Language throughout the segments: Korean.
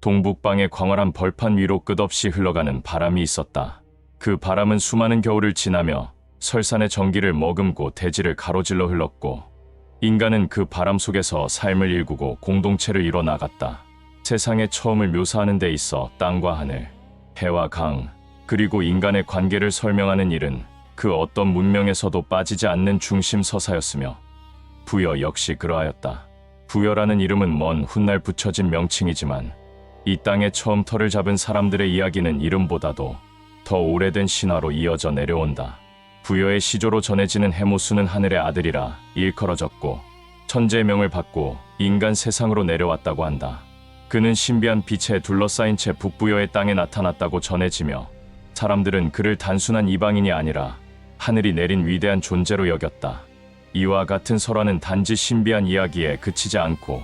동북방의 광활한 벌판 위로 끝없이 흘러가는 바람이 있었다. 그 바람은 수많은 겨울을 지나며 설산의 전기를 머금고 대지를 가로질러 흘렀고, 인간은 그 바람 속에서 삶을 일구고 공동체를 이뤄 나갔다. 세상의 처음을 묘사하는 데 있어 땅과 하늘, 해와 강, 그리고 인간의 관계를 설명하는 일은 그 어떤 문명에서도 빠지지 않는 중심 서사였으며, 부여 역시 그러하였다. 부여라는 이름은 먼 훗날 붙여진 명칭이지만 이 땅에 처음 터를 잡은 사람들의 이야기는 이름보다도 더 오래된 신화로 이어져 내려온다. 부여의 시조로 전해지는 해모수는 하늘의 아들이라 일컬어졌고 천재의 명을 받고 인간 세상으로 내려왔다고 한다. 그는 신비한 빛에 둘러싸인 채 북부여의 땅에 나타났다고 전해지며 사람들은 그를 단순한 이방인이 아니라 하늘이 내린 위대한 존재로 여겼다. 이와 같은 설화는 단지 신비한 이야기에 그치지 않고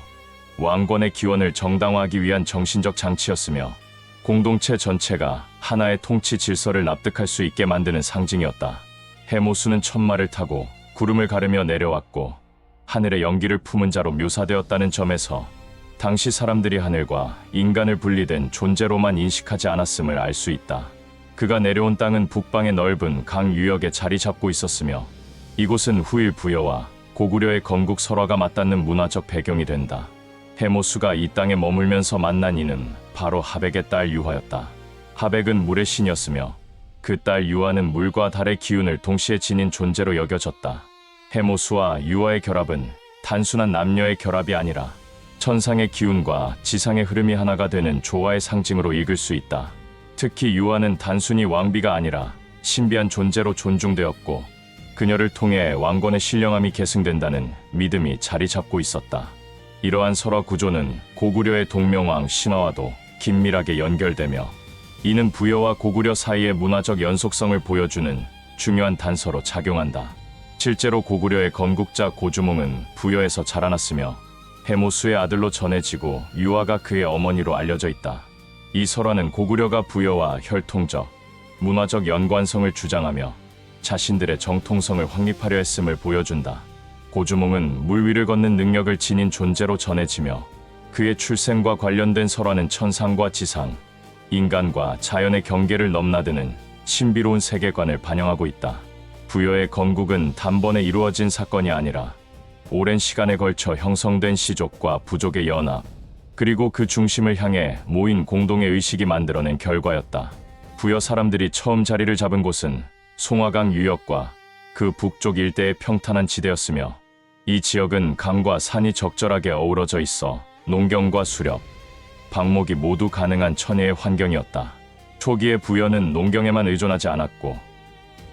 왕권의 기원을 정당화하기 위한 정신적 장치였으며 공동체 전체가 하나의 통치 질서를 납득할 수 있게 만드는 상징이었다. 해모수는 천마를 타고 구름을 가르며 내려왔고 하늘의 연기를 품은 자로 묘사되었다는 점에서 당시 사람들이 하늘과 인간을 분리된 존재로만 인식하지 않았음을 알 수 있다. 그가 내려온 땅은 북방의 넓은 강 유역에 자리 잡고 있었으며 이곳은 후일 부여와 고구려의 건국 설화가 맞닿는 문화적 배경이 된다. 해모수가 이 땅에 머물면서 만난 이는 바로 하백의 딸 유화였다. 하백은 물의 신이었으며 그 딸 유화는 물과 달의 기운을 동시에 지닌 존재로 여겨졌다. 해모수와 유화의 결합은 단순한 남녀의 결합이 아니라 천상의 기운과 지상의 흐름이 하나가 되는 조화의 상징으로 읽을 수 있다. 특히 유화는 단순히 왕비가 아니라 신비한 존재로 존중되었고 그녀를 통해 왕권의 신령함이 계승된다는 믿음이 자리 잡고 있었다. 이러한 설화 구조는 고구려의 동명왕 신화와도 긴밀하게 연결되며 이는 부여와 고구려 사이의 문화적 연속성을 보여주는 중요한 단서로 작용한다. 실제로 고구려의 건국자 고주몽은 부여에서 자라났으며 해모수의 아들로 전해지고 유화가 그의 어머니로 알려져 있다. 이 설화는 고구려가 부여와 혈통적, 문화적 연관성을 주장하며 자신들의 정통성을 확립하려 했음을 보여준다. 고주몽은 물 위를 걷는 능력을 지닌 존재로 전해지며 그의 출생과 관련된 설화는 천상과 지상, 인간과 자연의 경계를 넘나드는 신비로운 세계관을 반영하고 있다. 부여의 건국은 단번에 이루어진 사건이 아니라 오랜 시간에 걸쳐 형성된 시족과 부족의 연합, 그리고 그 중심을 향해 모인 공동의 의식이 만들어낸 결과였다. 부여 사람들이 처음 자리를 잡은 곳은 송화강 유역과 그 북쪽 일대의 평탄한 지대였으며 이 지역은 강과 산이 적절하게 어우러져 있어 농경과 수렵, 방목이 모두 가능한 천혜의 환경이었다. 초기에 부여는 농경에만 의존하지 않았고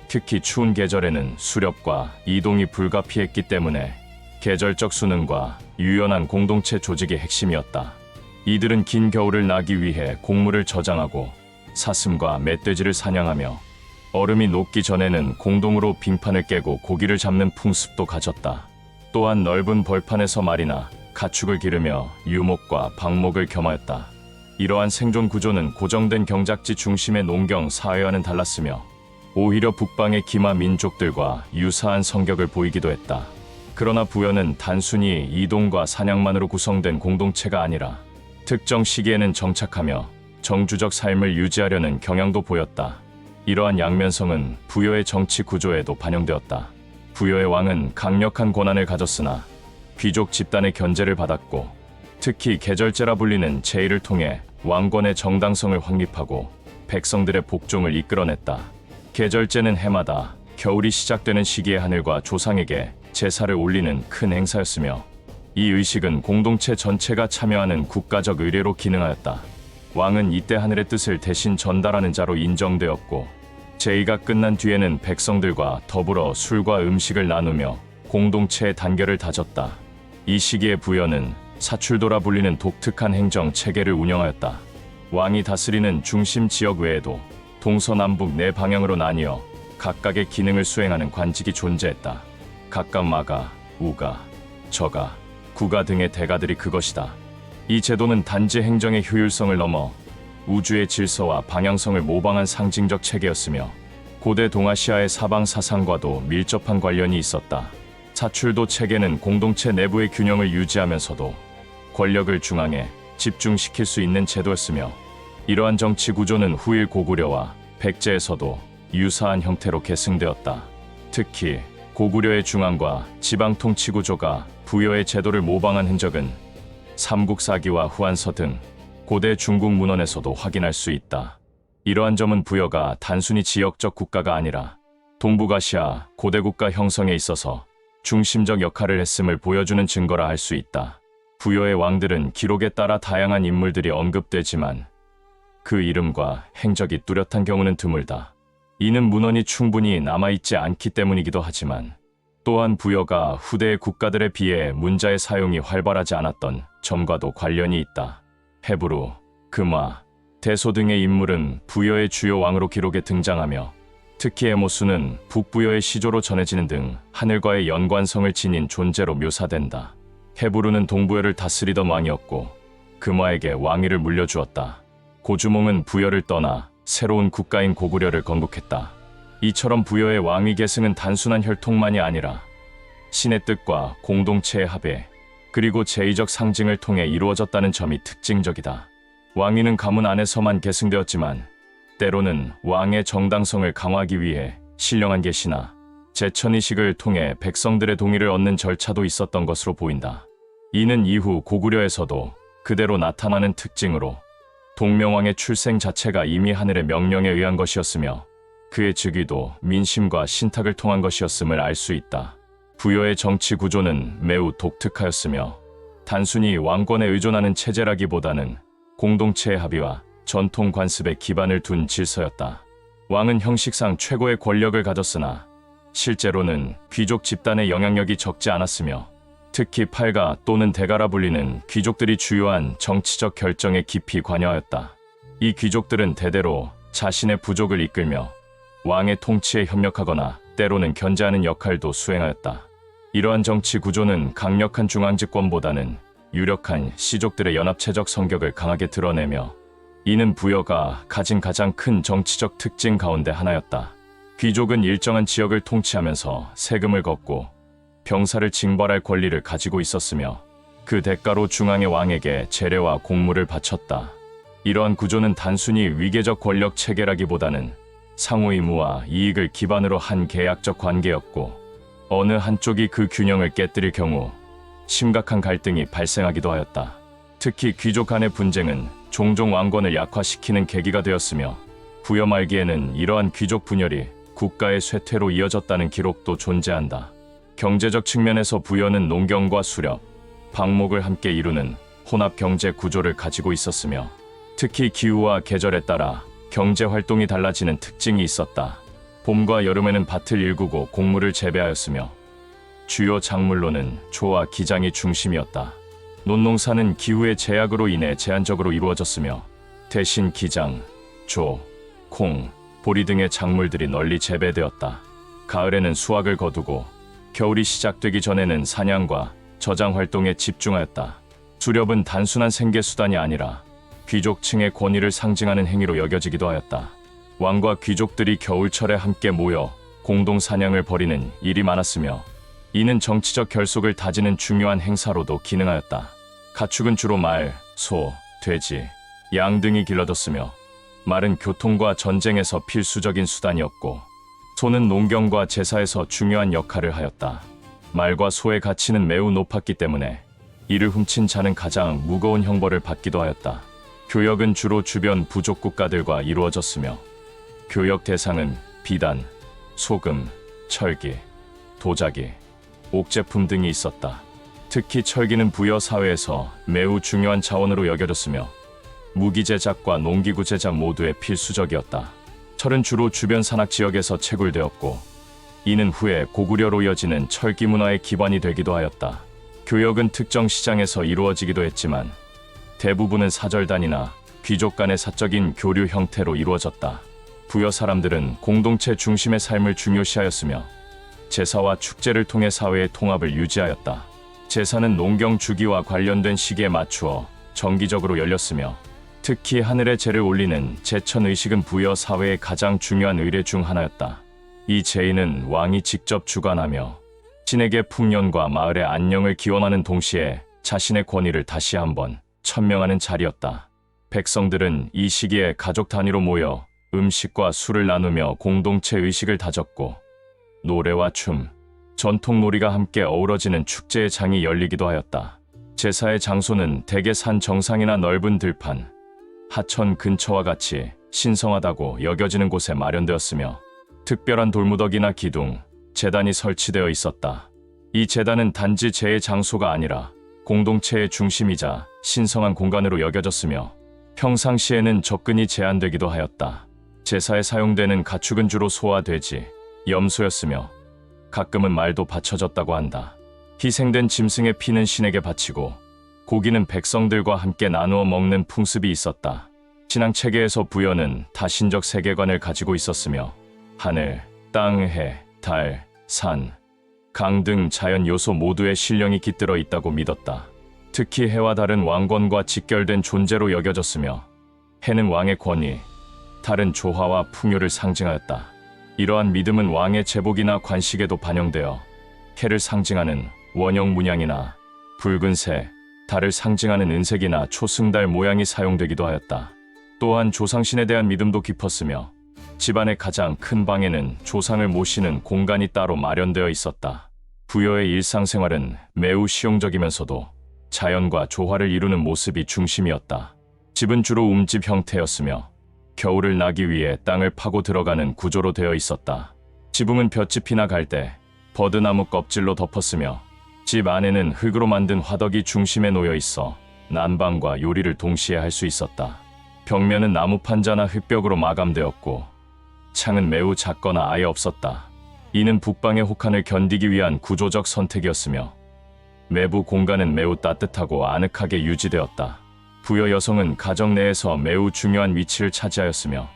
특히 추운 계절에는 수렵과 이동이 불가피했기 때문에 계절적 수능과 유연한 공동체 조직이 핵심이었다. 이들은 긴 겨울을 나기 위해 곡물을 저장하고 사슴과 멧돼지를 사냥하며 얼음이 녹기 전에는 공동으로 빙판을 깨고 고기를 잡는 풍습도 가졌다. 또한 넓은 벌판에서 말이나 가축을 기르며 유목과 방목을 겸하였다. 이러한 생존 구조는 고정된 경작지 중심의 농경 사회와는 달랐으며 오히려 북방의 기마 민족들과 유사한 성격을 보이기도 했다. 그러나 부여는 단순히 이동과 사냥만으로 구성된 공동체가 아니라 특정 시기에는 정착하며 정주적 삶을 유지하려는 경향도 보였다. 이러한 양면성은 부여의 정치 구조에도 반영되었다. 부여의 왕은 강력한 권한을 가졌으나 귀족 집단의 견제를 받았고 특히 계절제라 불리는 제의를 통해 왕권의 정당성을 확립하고 백성들의 복종을 이끌어냈다. 계절제는 해마다 겨울이 시작되는 시기의 하늘과 조상에게 제사를 올리는 큰 행사였으며 이 의식은 공동체 전체가 참여하는 국가적 의례로 기능하였다. 왕은 이때 하늘의 뜻을 대신 전달하는 자로 인정되었고 제의가 끝난 뒤에는 백성들과 더불어 술과 음식을 나누며 공동체의 단결을 다졌다. 이 시기에 부여는 사출도라 불리는 독특한 행정 체계를 운영하였다. 왕이 다스리는 중심 지역 외에도 동서남북 네 방향으로 나뉘어 각각의 기능을 수행하는 관직이 존재했다. 각각 마가, 우가, 저가, 구가 등의 대가들이 그것이다. 이 제도는 단지 행정의 효율성을 넘어 우주의 질서와 방향성을 모방한 상징적 체계였으며 고대 동아시아의 사방 사상과도 밀접한 관련이 있었다. 사출도 체계는 공동체 내부의 균형을 유지하면서도 권력을 중앙에 집중시킬 수 있는 제도였으며, 이러한 정치 구조는 후일 고구려와 백제에서도 유사한 형태로 계승되었다. 특히 고구려의 중앙과 지방 통치 구조가 부여의 제도를 모방한 흔적은 삼국사기와 후한서 등 고대 중국 문헌에서도 확인할 수 있다. 이러한 점은 부여가 단순히 지역적 국가가 아니라 동북아시아 고대 국가 형성에 있어서 중심적 역할을 했음을 보여주는 증거라 할 수 있다. 부여의 왕들은 기록에 따라 다양한 인물들이 언급되지만 그 이름과 행적이 뚜렷한 경우는 드물다. 이는 문헌이 충분히 남아있지 않기 때문이기도 하지만, 또한 부여가 후대의 국가들에 비해 문자의 사용이 활발하지 않았던 점과도 관련이 있다. 헤브루, 금화, 대소 등의 인물은 부여의 주요 왕으로 기록에 등장하며, 특히 에모스는 북부여의 시조로 전해지는 등 하늘과의 연관성을 지닌 존재로 묘사된다. 헤브루는 동부여를 다스리던 왕이었고 금화에게 왕위를 물려주었다. 고주몽은 부여를 떠나 새로운 국가인 고구려를 건국했다. 이처럼 부여의 왕위 계승은 단순한 혈통만이 아니라 신의 뜻과 공동체의 합의, 그리고 제의적 상징을 통해 이루어졌다는 점이 특징적이다. 왕위는 가문 안에서만 계승되었지만 때로는 왕의 정당성을 강화하기 위해 신령한 계시나 제천이식을 통해 백성들의 동의를 얻는 절차도 있었던 것으로 보인다. 이는 이후 고구려에서도 그대로 나타나는 특징으로 동명왕의 출생 자체가 이미 하늘의 명령에 의한 것이었으며 그의 즉위도 민심과 신탁을 통한 것이었음을 알 수 있다. 부여의 정치 구조는 매우 독특하였으며 단순히 왕권에 의존하는 체제라기보다는 공동체의 합의와 전통 관습에 기반을 둔 질서였다. 왕은 형식상 최고의 권력을 가졌으나 실제로는 귀족 집단의 영향력이 적지 않았으며, 특히 팔가 또는 대가라 불리는 귀족들이 주요한 정치적 결정에 깊이 관여하였다. 이 귀족들은 대대로 자신의 부족을 이끌며 왕의 통치에 협력하거나 때로는 견제하는 역할도 수행하였다. 이러한 정치 구조는 강력한 중앙집권보다는 유력한 시족들의 연합체적 성격을 강하게 드러내며, 이는 부여가 가진 가장 큰 정치적 특징 가운데 하나였다. 귀족은 일정한 지역을 통치하면서 세금을 걷고 병사를 징벌할 권리를 가지고 있었으며 그 대가로 중앙의 왕에게 재례와 공물을 바쳤다. 이러한 구조는 단순히 위계적 권력 체계라기보다는 상호 의무와 이익을 기반으로 한 계약적 관계였고, 어느 한쪽이 그 균형을 깨뜨릴 경우 심각한 갈등이 발생하기도 하였다. 특히 귀족 간의 분쟁은 종종 왕권을 약화시키는 계기가 되었으며, 부여 말기에는 이러한 귀족 분열이 국가의 쇠퇴로 이어졌다는 기록도 존재한다. 경제적 측면에서 부여는 농경과 수렵, 방목을 함께 이루는 혼합 경제 구조를 가지고 있었으며, 특히 기후와 계절에 따라 경제 활동이 달라지는 특징이 있었다. 봄과 여름에는 밭을 일구고 곡물을 재배하였으며, 주요 작물로는 조와 기장이 중심이었다. 논농사는 기후의 제약으로 인해 제한적으로 이루어졌으며, 대신 기장, 조, 콩, 보리 등의 작물들이 널리 재배되었다. 가을에는 수확을 거두고 겨울이 시작되기 전에는 사냥과 저장 활동에 집중하였다. 수렵은 단순한 생계수단이 아니라 귀족층의 권위를 상징하는 행위로 여겨지기도 하였다. 왕과 귀족들이 겨울철에 함께 모여 공동 사냥을 벌이는 일이 많았으며, 이는 정치적 결속을 다지는 중요한 행사로도 기능하였다. 가축은 주로 말, 소, 돼지, 양 등이 길러졌으며, 말은 교통과 전쟁에서 필수적인 수단이었고, 소는 농경과 제사에서 중요한 역할을 하였다. 말과 소의 가치는 매우 높았기 때문에 이를 훔친 자는 가장 무거운 형벌을 받기도 하였다. 교역은 주로 주변 부족 국가들과 이루어졌으며, 교역 대상은 비단, 소금, 철기, 도자기, 옥제품 등이 있었다. 특히 철기는 부여 사회에서 매우 중요한 자원으로 여겨졌으며, 무기 제작과 농기구 제작 모두에 필수적이었다. 철은 주로 주변 산악 지역에서 채굴되었고, 이는 후에 고구려로 이어지는 철기 문화의 기반이 되기도 하였다. 교역은 특정 시장에서 이루어지기도 했지만 대부분은 사절단이나 귀족 간의 사적인 교류 형태로 이루어졌다. 부여 사람들은 공동체 중심의 삶을 중요시하였으며, 제사와 축제를 통해 사회의 통합을 유지하였다. 제사는 농경 주기와 관련된 시기에 맞추어 정기적으로 열렸으며, 특히 하늘의 제를 올리는 제천 의식은 부여 사회의 가장 중요한 의례 중 하나였다. 이 제의는 왕이 직접 주관하며 신에게 풍년과 마을의 안녕을 기원하는 동시에 자신의 권위를 다시 한번 천명하는 자리였다. 백성들은 이 시기에 가족 단위로 모여 음식과 술을 나누며 공동체 의식을 다졌고 노래와 춤, 전통 놀이가 함께 어우러지는 축제의 장이 열리기도 하였다. 제사의 장소는 대개 산 정상이나 넓은 들판, 하천 근처와 같이 신성하다고 여겨지는 곳에 마련되었으며 특별한 돌무더기나 기둥, 제단이 설치되어 있었다. 이 제단은 단지 제의 장소가 아니라 공동체의 중심이자 신성한 공간으로 여겨졌으며 평상시에는 접근이 제한되기도 하였다. 제사에 사용되는 가축은 주로 소와 돼지, 염소였으며 가끔은 말도 바쳐졌다고 한다. 희생된 짐승의 피는 신에게 바치고 고기는 백성들과 함께 나누어 먹는 풍습이 있었다. 신앙 체계에서 부여는 다신적 세계관을 가지고 있었으며 하늘, 땅, 해, 달, 산, 강 등 자연 요소 모두에 신령이 깃들어 있다고 믿었다. 특히 해와 달은 왕권과 직결된 존재로 여겨졌으며 해는 왕의 권위, 달은 조화와 풍요를 상징하였다. 이러한 믿음은 왕의 제복이나 관식에도 반영되어 해를 상징하는 원형 문양이나 붉은색, 달을 상징하는 은색이나 초승달 모양이 사용되기도 하였다. 또한 조상신에 대한 믿음도 깊었으며 집안의 가장 큰 방에는 조상을 모시는 공간이 따로 마련되어 있었다. 부여의 일상생활은 매우 실용적이면서도 자연과 조화를 이루는 모습이 중심이었다. 집은 주로 움집 형태였으며 겨울을 나기 위해 땅을 파고 들어가는 구조로 되어 있었다. 지붕은 볏짚이나 갈대, 버드나무 껍질로 덮었으며 집 안에는 흙으로 만든 화덕이 중심에 놓여 있어 난방과 요리를 동시에 할 수 있었다. 벽면은 나무 판자나 흙벽으로 마감되었고 창은 매우 작거나 아예 없었다. 이는 북방의 혹한을 견디기 위한 구조적 선택이었으며 외부 공간은 매우 따뜻하고 아늑하게 유지되었다. 부여 여성은 가정 내에서 매우 중요한 위치를 차지하였으며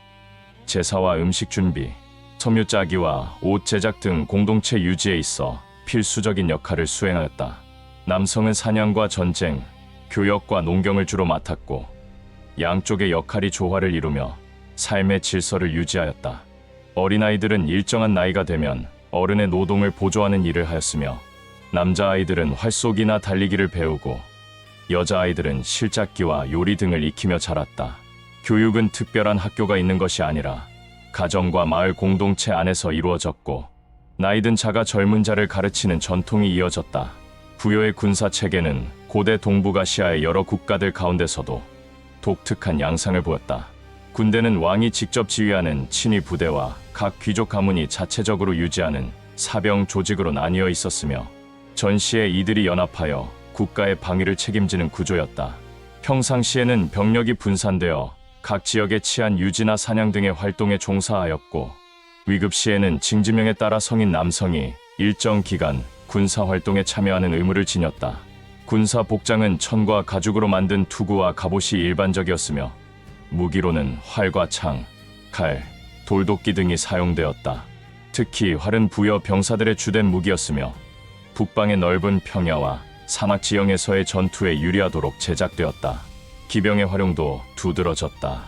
제사와 음식 준비, 섬유 짜기와 옷 제작 등 공동체 유지에 있어 필수적인 역할을 수행하였다. 남성은 사냥과 전쟁, 교역과 농경을 주로 맡았고 양쪽의 역할이 조화를 이루며 삶의 질서를 유지하였다. 어린아이들은 일정한 나이가 되면 어른의 노동을 보조하는 일을 하였으며 남자아이들은 활쏘기나 달리기를 배우고 여자아이들은 실잡기와 요리 등을 익히며 자랐다. 교육은 특별한 학교가 있는 것이 아니라 가정과 마을 공동체 안에서 이루어졌고 나이든 자가 젊은 자를 가르치는 전통이 이어졌다. 부여의 군사 체계는 고대 동북아시아의 여러 국가들 가운데서도 독특한 양상을 보였다. 군대는 왕이 직접 지휘하는 친위 부대와 각 귀족 가문이 자체적으로 유지하는 사병 조직으로 나뉘어 있었으며 전시에 이들이 연합하여 국가의 방위를 책임지는 구조였다. 평상시에는 병력이 분산되어 각 지역의 치안 유지나 사냥 등의 활동에 종사하였고 위급 시에는 징지명에 따라 성인 남성이 일정 기간 군사 활동에 참여하는 의무를 지녔다. 군사 복장은 천과 가죽으로 만든 투구와 갑옷이 일반적이었으며 무기로는 활과 창, 칼, 돌도끼 등이 사용되었다. 특히 활은 부여 병사들의 주된 무기였으며 북방의 넓은 평야와 산악 지형에서의 전투에 유리하도록 제작되었다. 기병의 활용도 두드러졌다.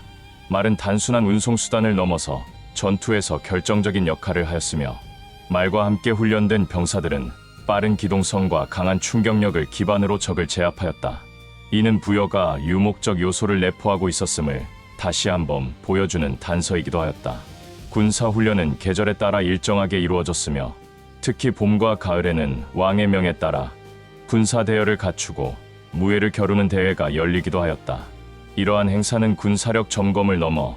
말은 단순한 운송수단을 넘어서 전투에서 결정적인 역할을 하였으며 말과 함께 훈련된 병사들은 빠른 기동성과 강한 충격력을 기반으로 적을 제압하였다. 이는 부여가 유목적 요소를 내포하고 있었음을 다시 한번 보여주는 단서이기도 하였다. 군사훈련은 계절에 따라 일정하게 이루어졌으며 특히 봄과 가을에는 왕의 명에 따라 군사 대여를 갖추고 무예를 겨루는 대회가 열리기도 하였다. 이러한 행사는 군사력 점검을 넘어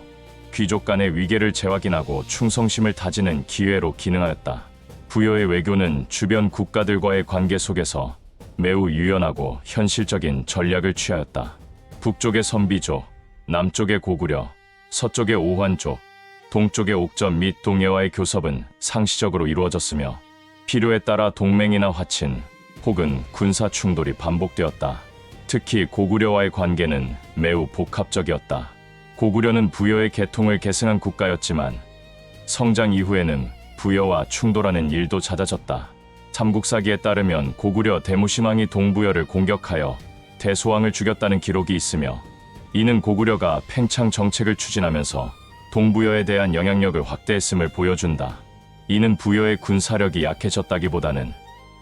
귀족 간의 위계를 재확인하고 충성심을 다지는 기회로 기능하였다. 부여의 외교는 주변 국가들과의 관계 속에서 매우 유연하고 현실적인 전략을 취하였다. 북쪽의 선비족, 남쪽의 고구려, 서쪽의 오환족, 동쪽의 옥전 및 동해와의 교섭은 상시적으로 이루어졌으며 필요에 따라 동맹이나 화친 혹은 군사 충돌이 반복되었다. 특히 고구려와의 관계는 매우 복합적이었다. 고구려는 부여의 계통을 계승한 국가였지만 성장 이후에는 부여와 충돌하는 일도 잦아졌다. 삼국사기에 따르면 고구려 대무심왕이 동부여를 공격하여 대소왕을 죽였다는 기록이 있으며 이는 고구려가 팽창 정책을 추진하면서 동부여에 대한 영향력을 확대했음을 보여준다. 이는 부여의 군사력이 약해졌다기보다는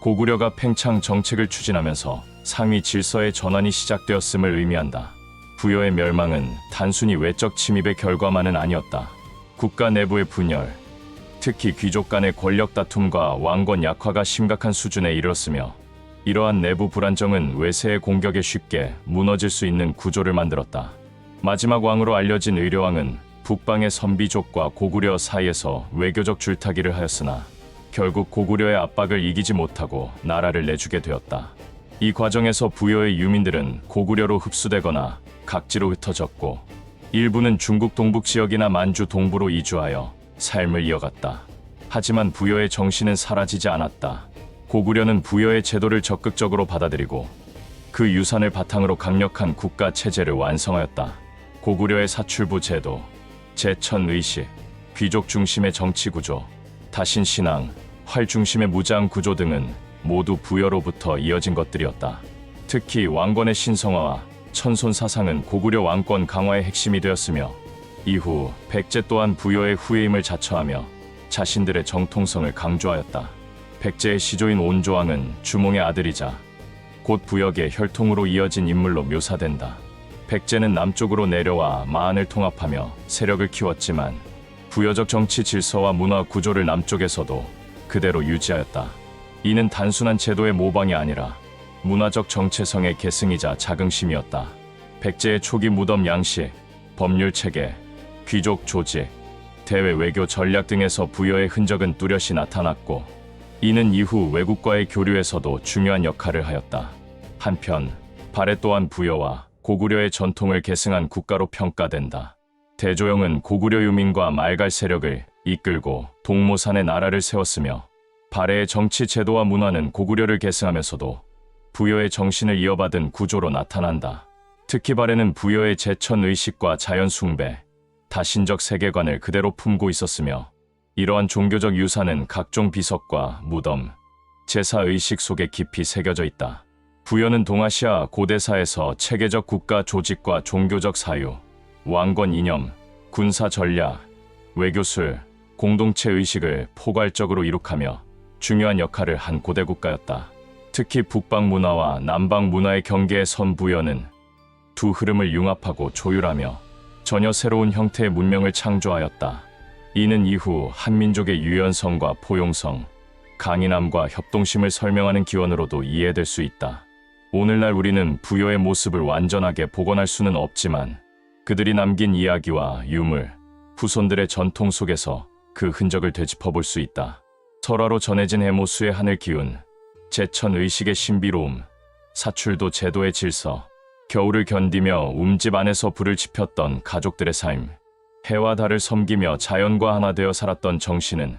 고구려가 팽창 정책을 추진하면서 상위 질서의 전환이 시작되었음을 의미한다. 부여의 멸망은 단순히 외적 침입의 결과만은 아니었다. 국가 내부의 분열, 특히 귀족 간의 권력 다툼과 왕권 약화가 심각한 수준에 이르렀으며, 이러한 내부 불안정은 외세의 공격에 쉽게 무너질 수 있는 구조를 만들었다. 마지막 왕으로 알려진 의려왕은 북방의 선비족과 고구려 사이에서 외교적 줄타기를 하였으나 결국 고구려의 압박을 이기지 못하고 나라를 내주게 되었다. 이 과정에서 부여의 유민들은 고구려로 흡수되거나 각지로 흩어졌고, 일부는 중국 동북 지역이나 만주 동부로 이주하여 삶을 이어갔다. 하지만 부여의 정신은 사라지지 않았다. 고구려는 부여의 제도를 적극적으로 받아들이고 그 유산을 바탕으로 강력한 국가 체제를 완성하였다. 고구려의 사출부 제도, 제천의식, 귀족 중심의 정치 구조, 다신 신앙, 활 중심의 무장 구조 등은 모두 부여로부터 이어진 것들이었다. 특히 왕권의 신성화와 천손 사상은 고구려 왕권 강화의 핵심이 되었으며, 이후 백제 또한 부여의 후예임을 자처하며 자신들의 정통성을 강조하였다. 백제의 시조인 온조왕은 주몽의 아들이자 곧 부역의 혈통으로 이어진 인물로 묘사된다. 백제는 남쪽으로 내려와 마한을 통합하며 세력을 키웠지만 부여적 정치 질서와 문화 구조를 남쪽에서도 그대로 유지하였다. 이는 단순한 제도의 모방이 아니라 문화적 정체성의 계승이자 자긍심이었다. 백제의 초기 무덤 양식, 법률 체계, 귀족 조직, 대외 외교 전략 등에서 부여의 흔적은 뚜렷이 나타났고, 이는 이후 외국과의 교류에서도 중요한 역할을 하였다. 한편 발해 또한 부여와 고구려의 전통을 계승한 국가로 평가된다. 대조영은 고구려 유민과 말갈 세력을 이끌고 동모산에 나라를 세웠으며, 발해의 정치 제도와 문화는 고구려를 계승하면서도 부여의 정신을 이어받은 구조로 나타난다. 특히 발해는 부여의 제천 의식과 자연 숭배, 다신적 세계관을 그대로 품고 있었으며, 이러한 종교적 유산은 각종 비석과 무덤, 제사 의식 속에 깊이 새겨져 있다. 부여는 동아시아 고대사에서 체계적 국가 조직과 종교적 사유, 왕권 이념, 군사 전략, 외교술, 공동체 의식을 포괄적으로 이룩하며 중요한 역할을 한 고대 국가였다. 특히 북방 문화와 남방 문화의 경계에 선 부여는 두 흐름을 융합하고 조율하며 전혀 새로운 형태의 문명을 창조하였다. 이는 이후 한민족의 유연성과 포용성, 강인함과 협동심을 설명하는 기원으로도 이해될 수 있다. 오늘날 우리는 부여의 모습을 완전하게 복원할 수는 없지만 그들이 남긴 이야기와 유물, 후손들의 전통 속에서 그 흔적을 되짚어볼 수 있다. 설화로 전해진 해모수의 하늘 기운, 제천 의식의 신비로움, 사출도 제도의 질서, 겨울을 견디며 움집 안에서 불을 지폈던 가족들의 삶, 해와 달을 섬기며 자연과 하나 되어 살았던 정신은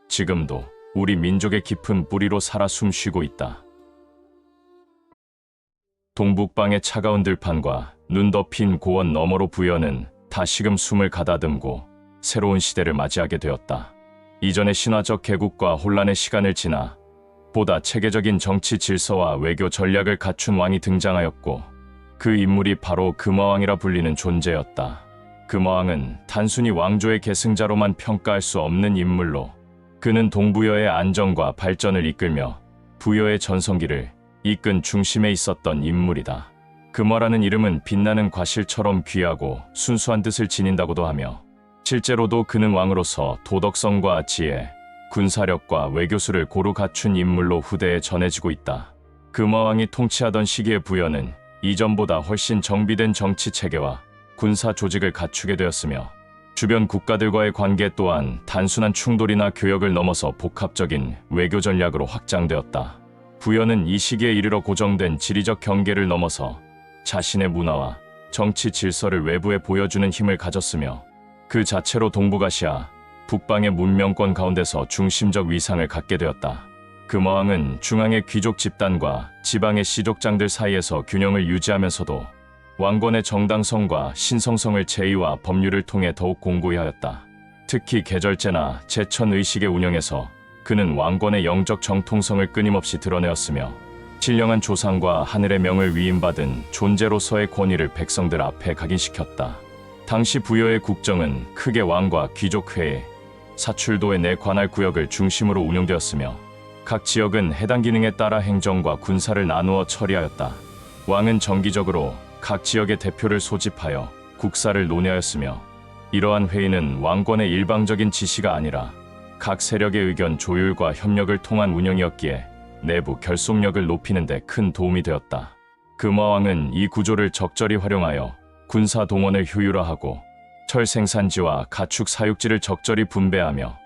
지금도 우리 민족의 깊은 뿌리로 살아 숨쉬고 있다. 동북방의 차가운 들판과 눈 덮인 고원 너머로 부여는 다시금 숨을 가다듬고 새로운 시대를 맞이하게 되었다. 이전의 신화적 개국과 혼란의 시간을 지나 보다 체계적인 정치 질서와 외교 전략을 갖춘 왕이 등장하였고, 그 인물이 바로 금화왕이라 불리는 존재였다. 금화왕은 단순히 왕조의 계승자로만 평가할 수 없는 인물로, 그는 동부여의 안정과 발전을 이끌며 부여의 전성기를 이끈 중심에 있었던 인물이다. 금화라는 이름은 빛나는 과실처럼 귀하고 순수한 뜻을 지닌다고도 하며, 실제로도 그는 왕으로서 도덕성과 지혜, 군사력과 외교술을 고루 갖춘 인물로 후대에 전해지고 있다. 금화왕이 통치하던 시기의 부여는 이전보다 훨씬 정비된 정치 체계와 군사 조직을 갖추게 되었으며, 주변 국가들과의 관계 또한 단순한 충돌이나 교역을 넘어서 복합적인 외교 전략으로 확장되었다. 부여는 이 시기에 이르러 고정된 지리적 경계를 넘어서 자신의 문화와 정치 질서를 외부에 보여주는 힘을 가졌으며, 그 자체로 동북아시아, 북방의 문명권 가운데서 중심적 위상을 갖게 되었다. 금화왕은 중앙의 귀족 집단과 지방의 시족장들 사이에서 균형을 유지하면서도 왕권의 정당성과 신성성을 제의와 법률을 통해 더욱 공고히 하였다. 특히 계절제나 제천 의식의 운영에서 그는 왕권의 영적 정통성을 끊임없이 드러내었으며, 신령한 조상과 하늘의 명을 위임받은 존재로서의 권위를 백성들 앞에 각인시켰다. 당시 부여의 국정은 크게 왕과 귀족 회의, 사출도의 내 관할 구역을 중심으로 운영되었으며, 각 지역은 해당 기능에 따라 행정과 군사를 나누어 처리하였다. 왕은 정기적으로 각 지역의 대표를 소집하여 국사를 논의하였으며 이러한 회의는 왕권의 일방적인 지시가 아니라 각 세력의 의견 조율과 협력을 통한 운영이었기에 내부 결속력을 높이는 데 큰 도움이 되었다. 금화왕은 이 구조를 적절히 활용하여 군사 동원을 효율화하고 철 생산지와 가축 사육지를 적절히 분배하며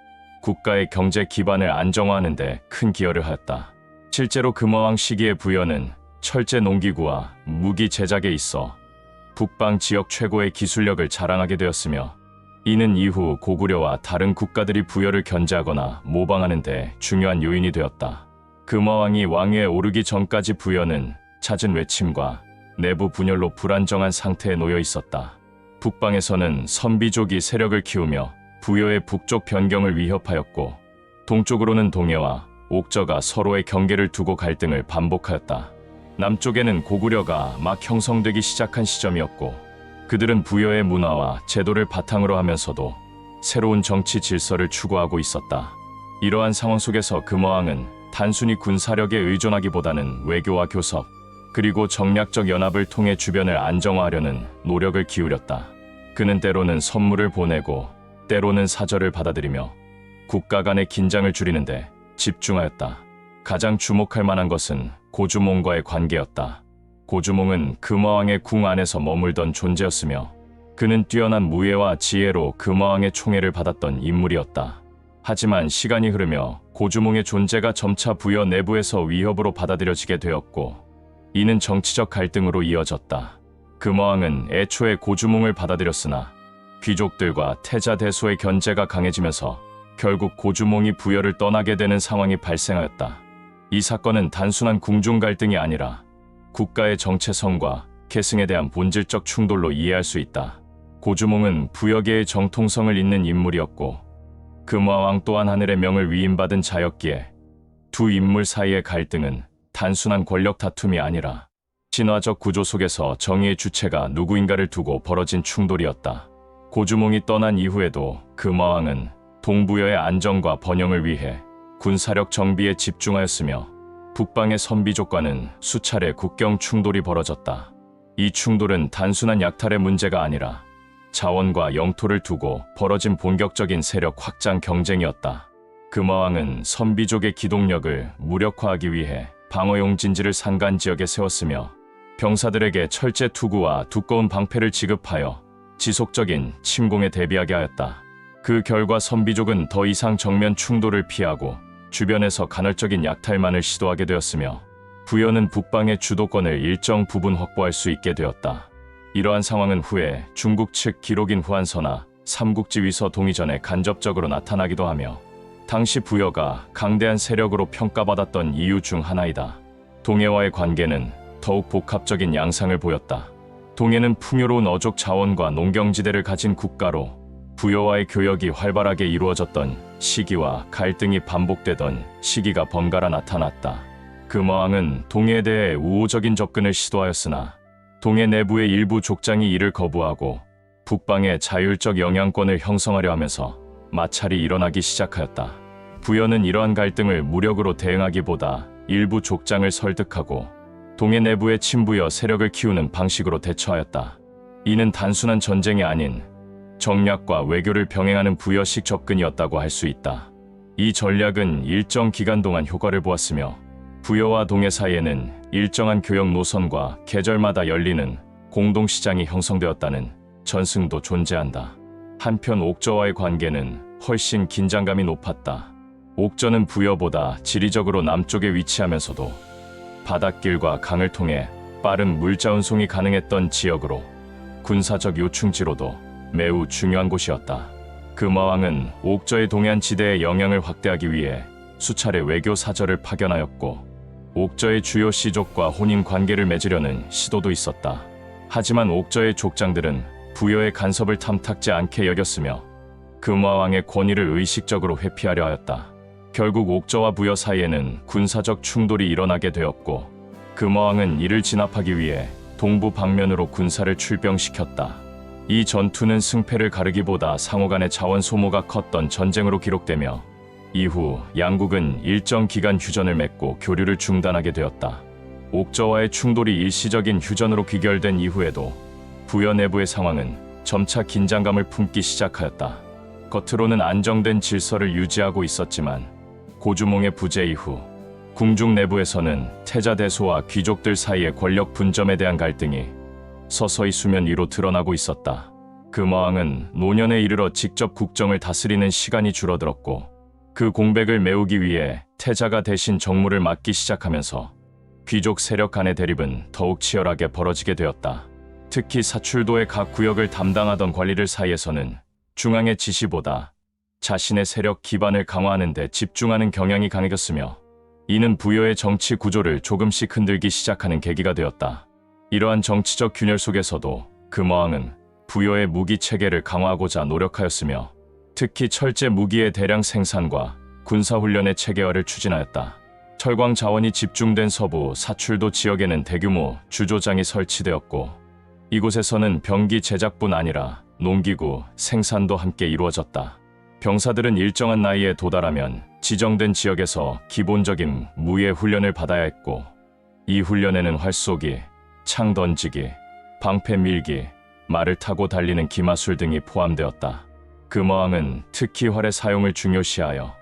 국가의 경제 기반을 안정화하는 데 큰 기여를 하였다. 실제로 금화왕 시기의 부여는 철제 농기구와 무기 제작에 있어 북방 지역 최고의 기술력을 자랑하게 되었으며 이는 이후 고구려와 다른 국가들이 부여를 견제하거나 모방하는 데 중요한 요인이 되었다. 금화왕이 왕위에 오르기 전까지 부여는 잦은 외침과 내부 분열로 불안정한 상태에 놓여 있었다. 북방에서는 선비족이 세력을 키우며 부여의 북쪽 변경을 위협하였고 동쪽으로는 동해와 옥저가 서로의 경계를 두고 갈등을 반복하였다. 남쪽에는 고구려가 막 형성되기 시작한 시점이었고 그들은 부여의 문화와 제도를 바탕으로 하면서도 새로운 정치 질서를 추구하고 있었다. 이러한 상황 속에서 금화왕은 단순히 군사력에 의존하기보다는 외교와 교섭, 그리고 정략적 연합을 통해 주변을 안정화하려는 노력을 기울였다. 그는 때로는 선물을 보내고 때로는 사절을 받아들이며 국가 간의 긴장을 줄이는데 집중하였다. 가장 주목할 만한 것은 고주몽과의 관계였다. 고주몽은 금화왕의 궁 안에서 머물던 존재였으며 그는 뛰어난 무예와 지혜로 금화왕의 총애를 받았던 인물이었다. 하지만 시간이 흐르며 고주몽의 존재가 점차 부여 내부에서 위협으로 받아들여지게 되었고 이는 정치적 갈등으로 이어졌다. 금화왕은 애초에 고주몽을 받아들였으나 귀족들과 태자대소의 견제가 강해지면서 결국 고주몽이 부여를 떠나게 되는 상황이 발생하였다. 이 사건은 단순한 궁중 갈등이 아니라 국가의 정체성과 계승에 대한 본질적 충돌로 이해할 수 있다. 고주몽은 부여계의 정통성을 잇는 인물이었고 금화왕 또한 하늘의 명을 위임받은 자였기에 두 인물 사이의 갈등은 단순한 권력 다툼이 아니라 신화적 구조 속에서 정의의 주체가 누구인가를 두고 벌어진 충돌이었다. 고주몽이 떠난 이후에도 금화왕은 동부여의 안정과 번영을 위해 군사력 정비에 집중하였으며 북방의 선비족과는 수차례 국경 충돌이 벌어졌다. 이 충돌은 단순한 약탈의 문제가 아니라 자원과 영토를 두고 벌어진 본격적인 세력 확장 경쟁이었다. 금화왕은 선비족의 기동력을 무력화하기 위해 방어용 진지를 산간 지역에 세웠으며 병사들에게 철제 투구와 두꺼운 방패를 지급하여 지속적인 침공에 대비하게 하였다. 그 결과 선비족은 더 이상 정면 충돌을 피하고 주변에서 간헐적인 약탈만을 시도하게 되었으며 부여는 북방의 주도권을 일정 부분 확보할 수 있게 되었다. 이러한 상황은 후에 중국 측 기록인 후한서나 삼국지위서 동의전에 간접적으로 나타나기도 하며 당시 부여가 강대한 세력으로 평가받았던 이유 중 하나이다. 동해와의 관계는 더욱 복합적인 양상을 보였다. 동해는 풍요로운 어족 자원과 농경지대를 가진 국가로 부여와의 교역이 활발하게 이루어졌던 시기와 갈등이 반복되던 시기가 번갈아 나타났다. 금화왕은 동해에 대해 우호적인 접근을 시도하였으나 동해 내부의 일부 족장이 이를 거부하고 북방의 자율적 영향권을 형성하려 하면서 마찰이 일어나기 시작하였다. 부여는 이러한 갈등을 무력으로 대응하기보다 일부 족장을 설득하고 동해 내부의 친부여 세력을 키우는 방식으로 대처하였다. 이는 단순한 전쟁이 아닌 정략과 외교를 병행하는 부여식 접근이었다고 할 수 있다. 이 전략은 일정 기간 동안 효과를 보았으며 부여와 동해 사이에는 일정한 교역 노선과 계절마다 열리는 공동시장이 형성되었다는 전승도 존재한다. 한편 옥저와의 관계는 훨씬 긴장감이 높았다. 옥저는 부여보다 지리적으로 남쪽에 위치하면서도 바닷길과 강을 통해 빠른 물자 운송이 가능했던 지역으로 군사적 요충지로도 매우 중요한 곳이었다. 금화왕은 옥저의 동해안 지대의 영향을 확대하기 위해 수차례 외교 사절을 파견하였고 옥저의 주요 시족과 혼인 관계를 맺으려는 시도도 있었다. 하지만 옥저의 족장들은 부여의 간섭을 탐탁지 않게 여겼으며 금화왕의 권위를 의식적으로 회피하려 하였다. 결국 옥저와 부여 사이에는 군사적 충돌이 일어나게 되었고 금화왕은 이를 진압하기 위해 동부 방면으로 군사를 출병시켰다. 이 전투는 승패를 가르기보다 상호 간의 자원 소모가 컸던 전쟁으로 기록되며 이후 양국은 일정 기간 휴전을 맺고 교류를 중단하게 되었다. 옥저와의 충돌이 일시적인 휴전으로 귀결된 이후에도 부여 내부의 상황은 점차 긴장감을 품기 시작하였다. 겉으로는 안정된 질서를 유지하고 있었지만 고주몽의 부재 이후 궁중 내부에서는 태자대소와 귀족들 사이의 권력 분점에 대한 갈등이 서서히 수면 위로 드러나고 있었다. 금화왕은 노년에 이르러 직접 국정을 다스리는 시간이 줄어들었고 그 공백을 메우기 위해 태자가 대신 정무를 맡기 시작하면서 귀족 세력 간의 대립은 더욱 치열하게 벌어지게 되었다. 특히 사출도의 각 구역을 담당하던 관리들 사이에서는 중앙의 지시보다 자신의 세력 기반을 강화하는 데 집중하는 경향이 강해졌으며 이는 부여의 정치 구조를 조금씩 흔들기 시작하는 계기가 되었다. 이러한 정치적 균열 속에서도 금화왕은 부여의 무기 체계를 강화하고자 노력하였으며 특히 철제 무기의 대량 생산과 군사훈련의 체계화를 추진하였다. 철광 자원이 집중된 서부 사출도 지역에는 대규모 주조장이 설치되었고 이곳에서는 병기 제작뿐 아니라 농기구, 생산도 함께 이루어졌다. 병사들은 일정한 나이에 도달하면 지정된 지역에서 기본적인 무예 훈련을 받아야 했고 이 훈련에는 활쏘기, 창 던지기, 방패 밀기, 말을 타고 달리는 기마술 등이 포함되었다. 금화왕은 특히 활의 사용을 중요시하여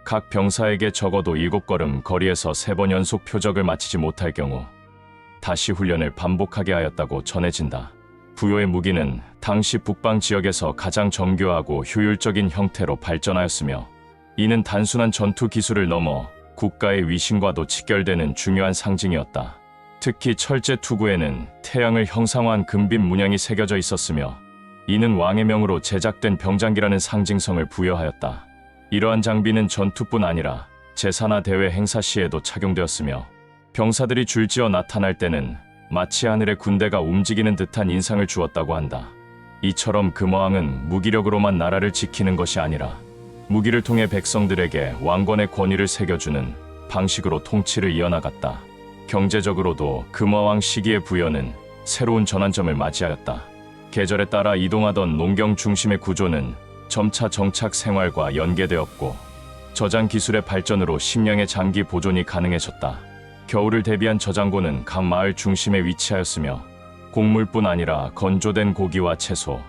각 병사에게 적어도 7걸음 거리에서 3번 연속 표적을 마치지 못할 경우 다시 훈련을 반복하게 하였다고 전해진다. 부여의 무기는 당시 북방 지역에서 가장 정교하고 효율적인 형태로 발전하였으며 이는 단순한 전투 기술을 넘어 국가의 위신과도 직결되는 중요한 상징이었다. 특히 철제 투구에는 태양을 형상화한 금빛 문양이 새겨져 있었으며 이는 왕의 명으로 제작된 병장기라는 상징성을 부여하였다. 이러한 장비는 전투뿐 아니라 제사나 대회 행사 시에도 착용되었으며 병사들이 줄지어 나타날 때는 마치 하늘의 군대가 움직이는 듯한 인상을 주었다고 한다. 이처럼 금화왕은 무기력으로만 나라를 지키는 것이 아니라 무기를 통해 백성들에게 왕권의 권위를 새겨주는 방식으로 통치를 이어나갔다. 경제적으로도 금화왕 시기의 부여는 새로운 전환점을 맞이하였다. 계절에 따라 이동하던 농경 중심의 구조는 점차 정착 생활과 연계되었고 저장 기술의 발전으로 식량의 장기 보존이 가능해졌다. 겨울을 대비한 저장고는 각 마을 중심에 위치하였으며 곡물뿐 아니라 건조된 고기와 채소,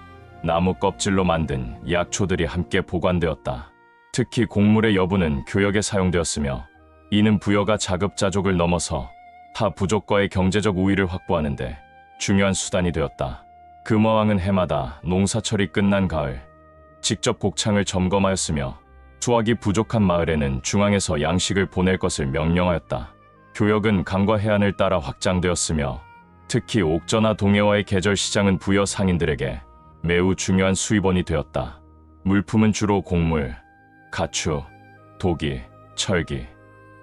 나무 껍질로 만든 약초들이 함께 보관되었다. 특히 곡물의 여부는 교역에 사용되었으며 이는 부여가 자급자족을 넘어서 타 부족과의 경제적 우위를 확보하는 데 중요한 수단이 되었다. 금화왕은 해마다 농사철이 끝난 가을 직접 곡창을 점검하였으며 수확이 부족한 마을에는 중앙에서 양식을 보낼 것을 명령하였다. 교역은 강과 해안을 따라 확장되었으며 특히 옥저나 동해와의 계절 시장은 부여 상인들에게 매우 중요한 수입원이 되었다. 물품은 주로 곡물, 가추, 도기, 철기,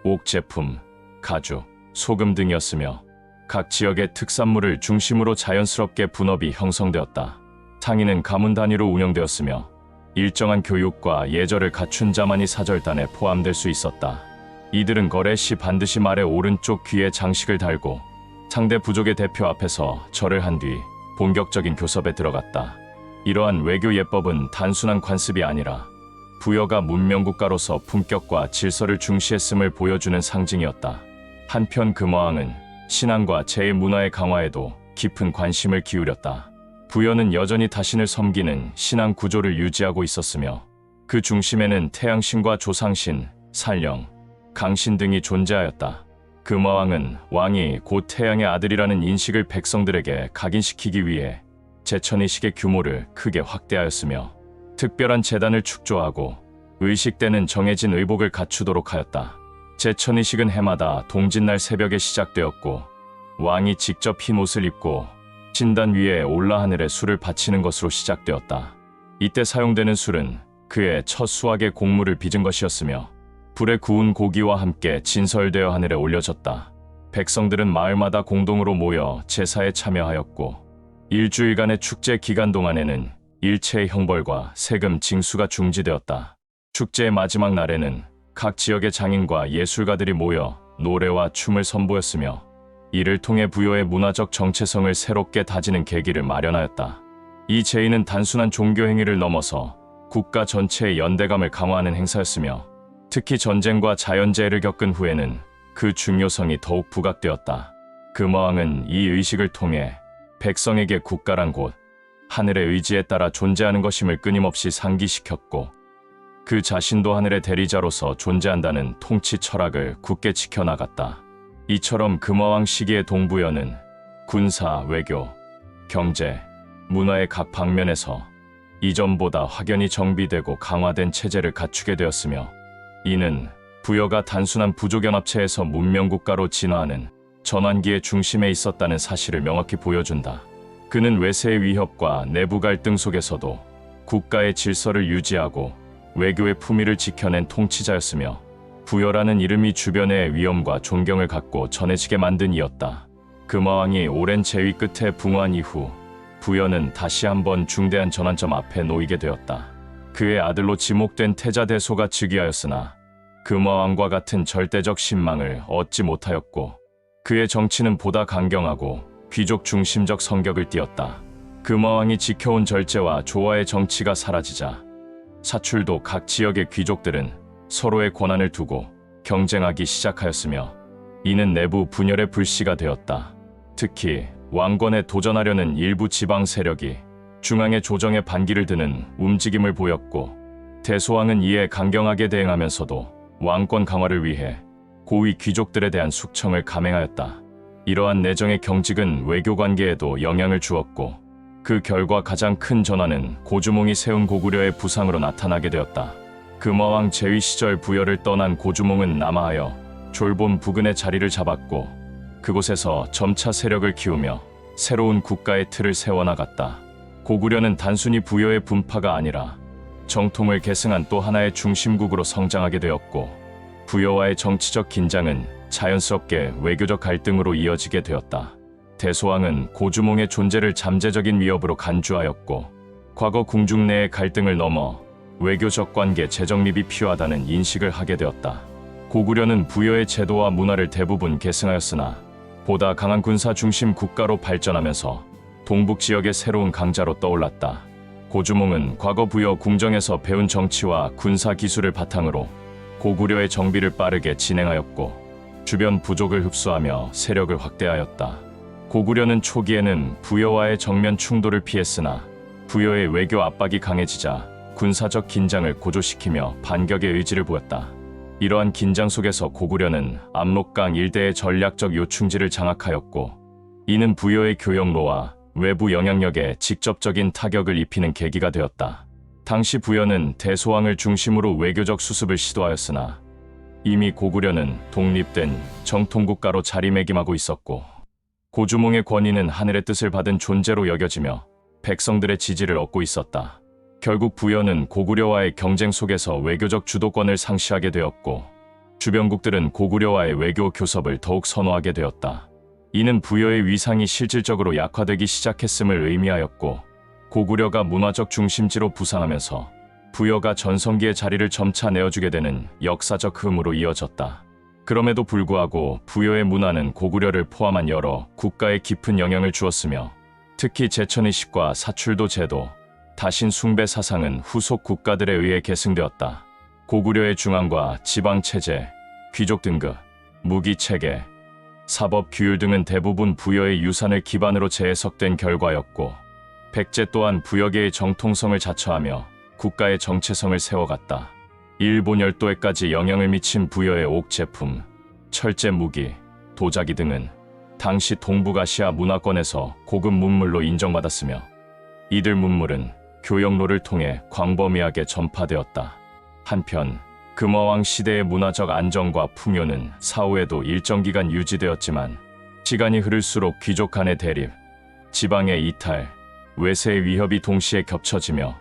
옥 제품, 가죽, 소금 등이었으며 각 지역의 특산물을 중심으로 자연스럽게 분업이 형성되었다. 상인은 가문 단위로 운영되었으며 일정한 교육과 예절을 갖춘 자만이 사절단에 포함될 수 있었다. 이들은 거래 시 반드시 말의 오른쪽 귀에 장식을 달고 상대 부족의 대표 앞에서 절을 한 뒤 본격적인 교섭에 들어갔다. 이러한 외교 예법은 단순한 관습이 아니라 부여가 문명국가로서 품격과 질서를 중시했음을 보여주는 상징이었다. 한편 금화왕은 신앙과 제2문화의 강화에도 깊은 관심을 기울였다. 부여는 여전히 자신을 섬기는 신앙 구조를 유지하고 있었으며 그 중심에는 태양신과 조상신, 산령, 강신 등이 존재하였다. 금화왕은 왕이 곧 태양의 아들이라는 인식을 백성들에게 각인시키기 위해 제천의식의 규모를 크게 확대하였으며 특별한 제단을 축조하고 의식 때는 정해진 의복을 갖추도록 하였다. 제천의식은 해마다 동짓날 새벽에 시작되었고 왕이 직접 흰 옷을 입고 신단 위에 올라 하늘에 술을 바치는 것으로 시작되었다. 이때 사용되는 술은 그의 첫 수확의 곡물을 빚은 것이었으며 불에 구운 고기와 함께 진설되어 하늘에 올려졌다. 백성들은 마을마다 공동으로 모여 제사에 참여하였고 일주일간의 축제 기간 동안에는 일체의 형벌과 세금 징수가 중지되었다. 축제의 마지막 날에는 각 지역의 장인과 예술가들이 모여 노래와 춤을 선보였으며 이를 통해 부여의 문화적 정체성을 새롭게 다지는 계기를 마련하였다. 이 제의는 단순한 종교 행위를 넘어서 국가 전체의 연대감을 강화하는 행사였으며 특히 전쟁과 자연재해를 겪은 후에는 그 중요성이 더욱 부각되었다. 금화왕은 이 의식을 통해 백성에게 국가란 곳, 하늘의 의지에 따라 존재하는 것임을 끊임없이 상기시켰고, 그 자신도 하늘의 대리자로서 존재한다는 통치 철학을 굳게 지켜나갔다. 이처럼 금화왕 시기의 동부여는 군사, 외교, 경제, 문화의 각 방면에서 이전보다 확연히 정비되고 강화된 체제를 갖추게 되었으며, 이는 부여가 단순한 부족연합체에서 문명국가로 진화하는 전환기의 중심에 있었다는 사실을 명확히 보여준다. 그는 외세의 위협과 내부 갈등 속에서도 국가의 질서를 유지하고 외교의 품위를 지켜낸 통치자였으며, 부여라는 이름이 주변의 위엄과 존경을 갖고 전해지게 만든 이였다. 금화왕이 오랜 재위 끝에 붕어한 이후 부여는 다시 한번 중대한 전환점 앞에 놓이게 되었다. 그의 아들로 지목된 태자대소가 즉위하였으나 금화왕과 같은 절대적 신망을 얻지 못하였고, 그의 정치는 보다 강경하고 귀족 중심적 성격을 띠었다. 금화왕이 지켜온 절제와 조화의 정치가 사라지자 사출도 각 지역의 귀족들은 서로의 권한을 두고 경쟁하기 시작하였으며, 이는 내부 분열의 불씨가 되었다. 특히 왕권에 도전하려는 일부 지방 세력이 중앙의 조정에 반기를 드는 움직임을 보였고, 대소왕은 이에 강경하게 대응하면서도 왕권 강화를 위해 고위 귀족들에 대한 숙청을 감행하였다. 이러한 내정의 경직은 외교 관계에도 영향을 주었고, 그 결과 가장 큰 전환은 고주몽이 세운 고구려의 부상으로 나타나게 되었다. 금화왕 재위 시절 부여를 떠난 고주몽은 남하하여 졸본 부근의 자리를 잡았고, 그곳에서 점차 세력을 키우며 새로운 국가의 틀을 세워나갔다. 고구려는 단순히 부여의 분파가 아니라 정통을 계승한 또 하나의 중심국으로 성장하게 되었고, 부여와의 정치적 긴장은 자연스럽게 외교적 갈등으로 이어지게 되었다. 대소왕은 고주몽의 존재를 잠재적인 위협으로 간주하였고, 과거 궁중 내의 갈등을 넘어 외교적 관계 재정립이 필요하다는 인식을 하게 되었다. 고구려는 부여의 제도와 문화를 대부분 계승하였으나 보다 강한 군사 중심 국가로 발전하면서 동북 지역의 새로운 강자로 떠올랐다. 고주몽은 과거 부여 궁정에서 배운 정치와 군사 기술을 바탕으로 고구려의 정비를 빠르게 진행하였고, 주변 부족을 흡수하며 세력을 확대하였다. 고구려는 초기에는 부여와의 정면 충돌을 피했으나 부여의 외교 압박이 강해지자 군사적 긴장을 고조시키며 반격의 의지를 보였다. 이러한 긴장 속에서 고구려는 압록강 일대의 전략적 요충지를 장악하였고, 이는 부여의 교역로와 외부 영향력에 직접적인 타격을 입히는 계기가 되었다. 당시 부여는 대소왕을 중심으로 외교적 수습을 시도하였으나 이미 고구려는 독립된 정통국가로 자리매김하고 있었고, 고주몽의 권위는 하늘의 뜻을 받은 존재로 여겨지며 백성들의 지지를 얻고 있었다. 결국 부여는 고구려와의 경쟁 속에서 외교적 주도권을 상실하게 되었고, 주변국들은 고구려와의 외교 교섭을 더욱 선호하게 되었다. 이는 부여의 위상이 실질적으로 약화되기 시작했음을 의미하였고, 고구려가 문화적 중심지로 부상하면서 부여가 전성기의 자리를 점차 내어주게 되는 역사적 흐름으로 이어졌다. 그럼에도 불구하고 부여의 문화는 고구려를 포함한 여러 국가에 깊은 영향을 주었으며, 특히 제천의식과 사출도 제도, 다신 숭배 사상은 후속 국가들에 의해 계승되었다. 고구려의 중앙과 지방 체제, 귀족 등급, 무기 체계, 사법 규율 등은 대부분 부여의 유산을 기반으로 재해석된 결과였고, 백제 또한 부여계의 정통성을 자처하며 국가의 정체성을 세워갔다. 일본 열도에까지 영향을 미친 부여의 옥제품, 철제 무기, 도자기 등은 당시 동북아시아 문화권에서 고급 문물로 인정받았으며, 이들 문물은 교역로를 통해 광범위하게 전파되었다. 한편 금화왕 시대의 문화적 안정과 풍요는 사후에도 일정 기간 유지되었지만, 시간이 흐를수록 귀족 간의 대립, 지방의 이탈, 외세의 위협이 동시에 겹쳐지며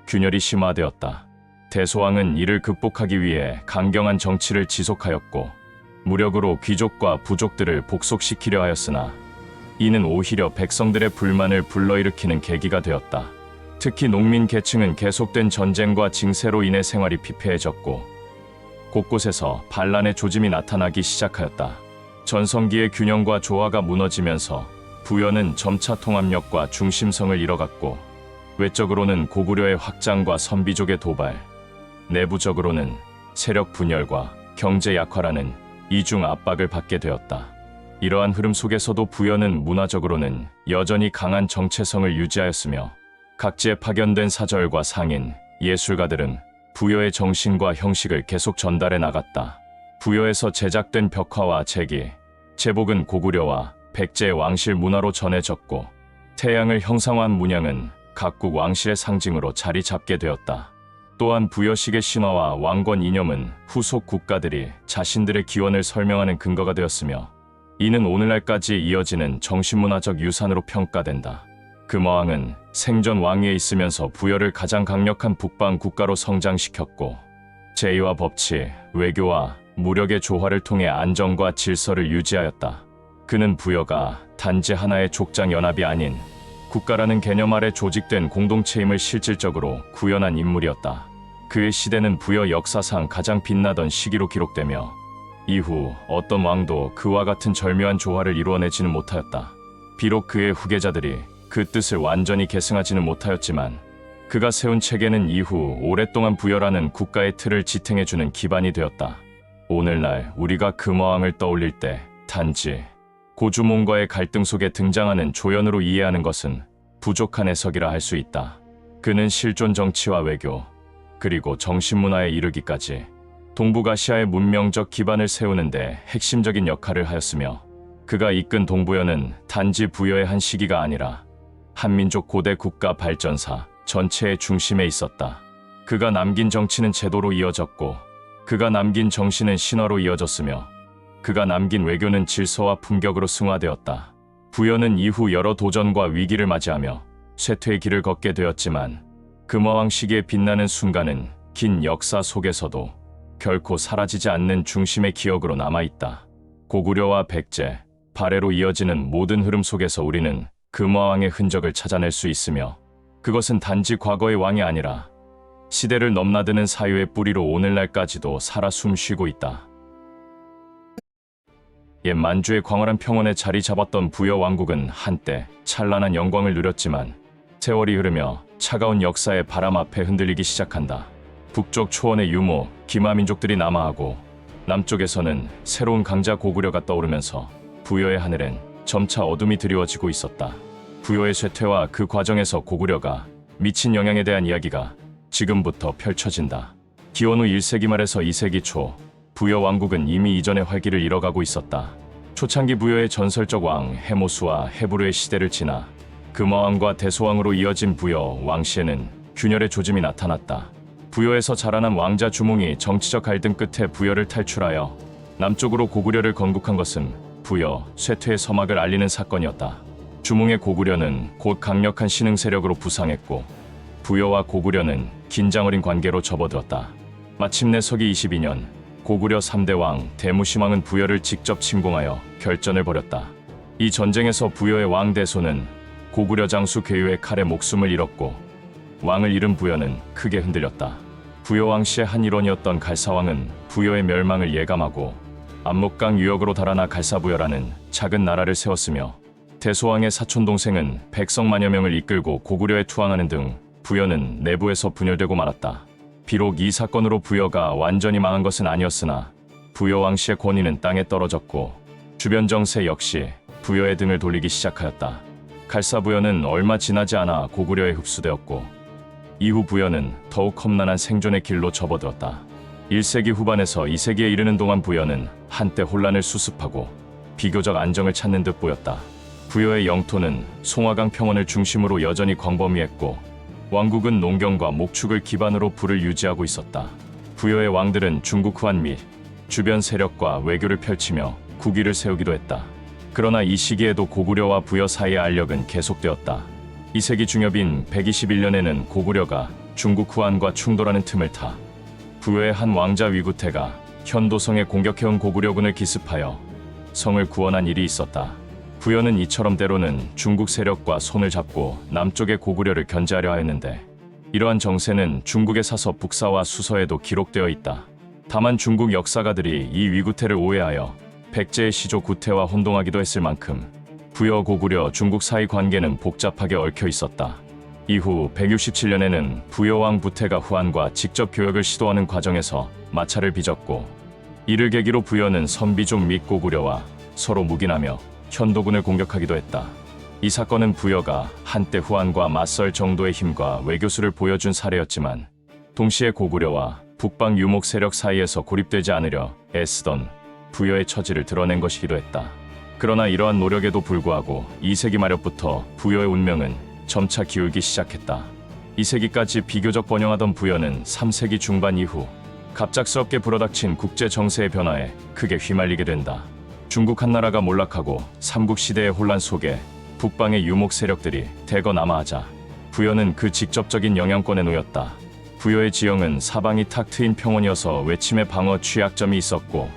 균열이 심화되었다. 대소왕은 이를 극복하기 위해 강경한 정치를 지속하였고, 무력으로 귀족과 부족들을 복속시키려 하였으나 이는 오히려 백성들의 불만을 불러일으키는 계기가 되었다. 특히 농민 계층은 계속된 전쟁과 징세로 인해 생활이 피폐해졌고, 곳곳에서 반란의 조짐이 나타나기 시작하였다. 전성기의 균형과 조화가 무너지면서 부여는 점차 통합력과 중심성을 잃어갔고, 외적으로는 고구려의 확장과 선비족의 도발, 내부적으로는 세력 분열과 경제 약화라는 이중 압박을 받게 되었다. 이러한 흐름 속에서도 부여는 문화적으로는 여전히 강한 정체성을 유지하였으며 각지에 파견된 사절과 상인, 예술가들은 부여의 정신과 형식을 계속 전달해 나갔다. 부여에서 제작된 벽화와 제기, 제복은 고구려와 백제의 왕실 문화로 전해졌고 태양을 형상화한 문양은 각국 왕실의 상징으로 자리 잡게 되었다. 또한 부여식의 신화와 왕권 이념은 후속 국가들이 자신들의 기원을 설명하는 근거가 되었으며 이는 오늘날까지 이어지는 정신문화적 유산으로 평가된다. 금화왕은 생전 왕위에 있으면서 부여를 가장 강력한 북방 국가로 성장시켰고 제의와 법치, 외교와 무력의 조화를 통해 안정과 질서를 유지하였다. 그는 부여가 단지 하나의 족장 연합이 아닌 국가라는 개념 아래 조직된 공동체임을 실질적으로 구현한 인물이었다. 그의 시대는 부여 역사상 가장 빛나던 시기로 기록되며 이후 어떤 왕도 그와 같은 절묘한 조화를 이루어내지는 못하였다. 비록 그의 후계자들이 그 뜻을 완전히 계승하지는 못하였지만 그가 세운 체계는 이후 오랫동안 부여라는 국가의 틀을 지탱해주는 기반이 되었다. 오늘날 우리가 금화왕을 떠올릴 때 단지 고주몽과의 갈등 속에 등장하는 조연으로 이해하는 것은 부족한 해석이라 할 수 있다. 그는 실존 정치와 외교, 그리고 정신문화에 이르기까지 동북아시아의 문명적 기반을 세우는데 핵심적인 역할을 하였으며 그가 이끈 동부여는 단지 부여의 한 시기가 아니라 한민족 고대 국가 발전사 전체의 중심에 있었다. 그가 남긴 정치는 제도로 이어졌고 그가 남긴 정신은 신화로 이어졌으며 그가 남긴 외교는 질서와 품격으로 승화되었다. 부여는 이후 여러 도전과 위기를 맞이하며 쇠퇴의 길을 걷게 되었지만 금화왕 시기에 빛나는 순간은 긴 역사 속에서도 결코 사라지지 않는 중심의 기억으로 남아있다. 고구려와 백제, 발해로 이어지는 모든 흐름 속에서 우리는 금화왕의 흔적을 찾아낼 수 있으며 그것은 단지 과거의 왕이 아니라 시대를 넘나드는 사유의 뿌리로 오늘날까지도 살아 숨쉬고 있다. 옛 만주의 광활한 평원에 자리 잡았던 부여 왕국은 한때 찬란한 영광을 누렸지만 세월이 흐르며 차가운 역사의 바람 앞에 흔들리기 시작한다. 북쪽 초원의 유모, 기마민족들이 남하하고 남쪽에서는 새로운 강자 고구려가 떠오르면서 부여의 하늘엔 점차 어둠이 드리워지고 있었다. 부여의 쇠퇴와 그 과정에서 고구려가 미친 영향에 대한 이야기가 지금부터 펼쳐진다. 기원 후 1세기 말에서 2세기 초 부여 왕국은 이미 이전의 활기를 잃어가고 있었다. 초창기 부여의 전설적 왕 해모수와 헤부르의 시대를 지나 금화왕과 대소왕으로 이어진 부여 왕시에는 균열의 조짐이 나타났다. 부여에서 자라난 왕자 주몽이 정치적 갈등 끝에 부여를 탈출하여 남쪽으로 고구려를 건국한 것은 부여 쇠퇴의 서막을 알리는 사건이었다. 주몽의 고구려는 곧 강력한 신흥 세력으로 부상했고 부여와 고구려는 긴장 어린 관계로 접어들었다. 마침내 서기 22년 고구려 3대 왕 대무심왕은 부여를 직접 침공하여 결전을 벌였다. 이 전쟁에서 부여의 왕 대소는 고구려 장수 괴유의 칼에 목숨을 잃었고 왕을 잃은 부여는 크게 흔들렸다. 부여 왕시의 한 일원이었던 갈사왕은 부여의 멸망을 예감하고 압록강 유역으로 달아나 갈사부여라는 작은 나라를 세웠으며 대소왕의 사촌동생은 백성 만여 명을 이끌고 고구려에 투항하는 등 부여는 내부에서 분열되고 말았다. 비록 이 사건으로 부여가 완전히 망한 것은 아니었으나 부여 왕시의 권위는 땅에 떨어졌고 주변 정세 역시 부여의 등을 돌리기 시작하였다. 갈사부여는 얼마 지나지 않아 고구려에 흡수되었고 이후 부여는 더욱 험난한 생존의 길로 접어들었다. 1세기 후반에서 2세기에 이르는 동안 부여는 한때 혼란을 수습하고 비교적 안정을 찾는 듯 보였다. 부여의 영토는 송화강 평원을 중심으로 여전히 광범위했고 왕국은 농경과 목축을 기반으로 부를 유지하고 있었다. 부여의 왕들은 중국 후한 및 주변 세력과 외교를 펼치며 국위를 세우기도 했다. 그러나 이 시기에도 고구려와 부여 사이의 알력은 계속되었다. 2세기 중엽인 121년에는 고구려가 중국 후한과 충돌하는 틈을 타 부여의 한 왕자 위구태가 현도성에 공격해온 고구려군을 기습하여 성을 구원한 일이 있었다. 부여는 이처럼 때로는 중국 세력과 손을 잡고 남쪽의 고구려를 견제하려 하였는데 이러한 정세는 중국의 사서 북사와 수서에도 기록되어 있다. 다만 중국 역사가들이 이 위구태를 오해하여 백제의 시조 구태와 혼동하기도 했을 만큼 부여 고구려 중국 사이 관계는 복잡하게 얽혀 있었다. 이후 167년에는 부여왕 부태가 후한과 직접 교역을 시도하는 과정에서 마찰을 빚었고, 이를 계기로 부여는 선비족 및 고구려와 서로 묵인하며 현도군을 공격하기도 했다. 이 사건은 부여가 한때 후한과 맞설 정도의 힘과 외교수를 보여준 사례였지만, 동시에 고구려와 북방 유목 세력 사이에서 고립되지 않으려 애쓰던 부여의 처지를 드러낸 것이기도 했다. 그러나 이러한 노력에도 불구하고 2세기 말엽부터 부여의 운명은 점차 기울기 시작했다. 2세기까지 비교적 번영하던 부여는 3세기 중반 이후 갑작스럽게 불어닥친 국제 정세의 변화에 크게 휘말리게 된다. 중국 한나라가 몰락하고 삼국시대의 혼란 속에 북방의 유목 세력들이 대거 남하하자 부여는 그 직접적인 영향권에 놓였다. 부여의 지형은 사방이 탁 트인 평원이어서 외침의 방어 취약점이 있었고,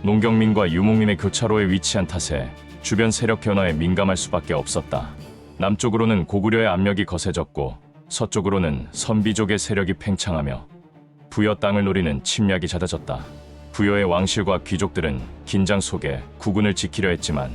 농경민과 유목민의 교차로에 위치한 탓에 주변 세력 변화에 민감할 수밖에 없었다. 남쪽으로는 고구려의 압력이 거세졌고, 서쪽으로는 선비족의 세력이 팽창하며 부여 땅을 노리는 침략이 잦아졌다. 부여의 왕실과 귀족들은 긴장 속에 국운을 지키려 했지만,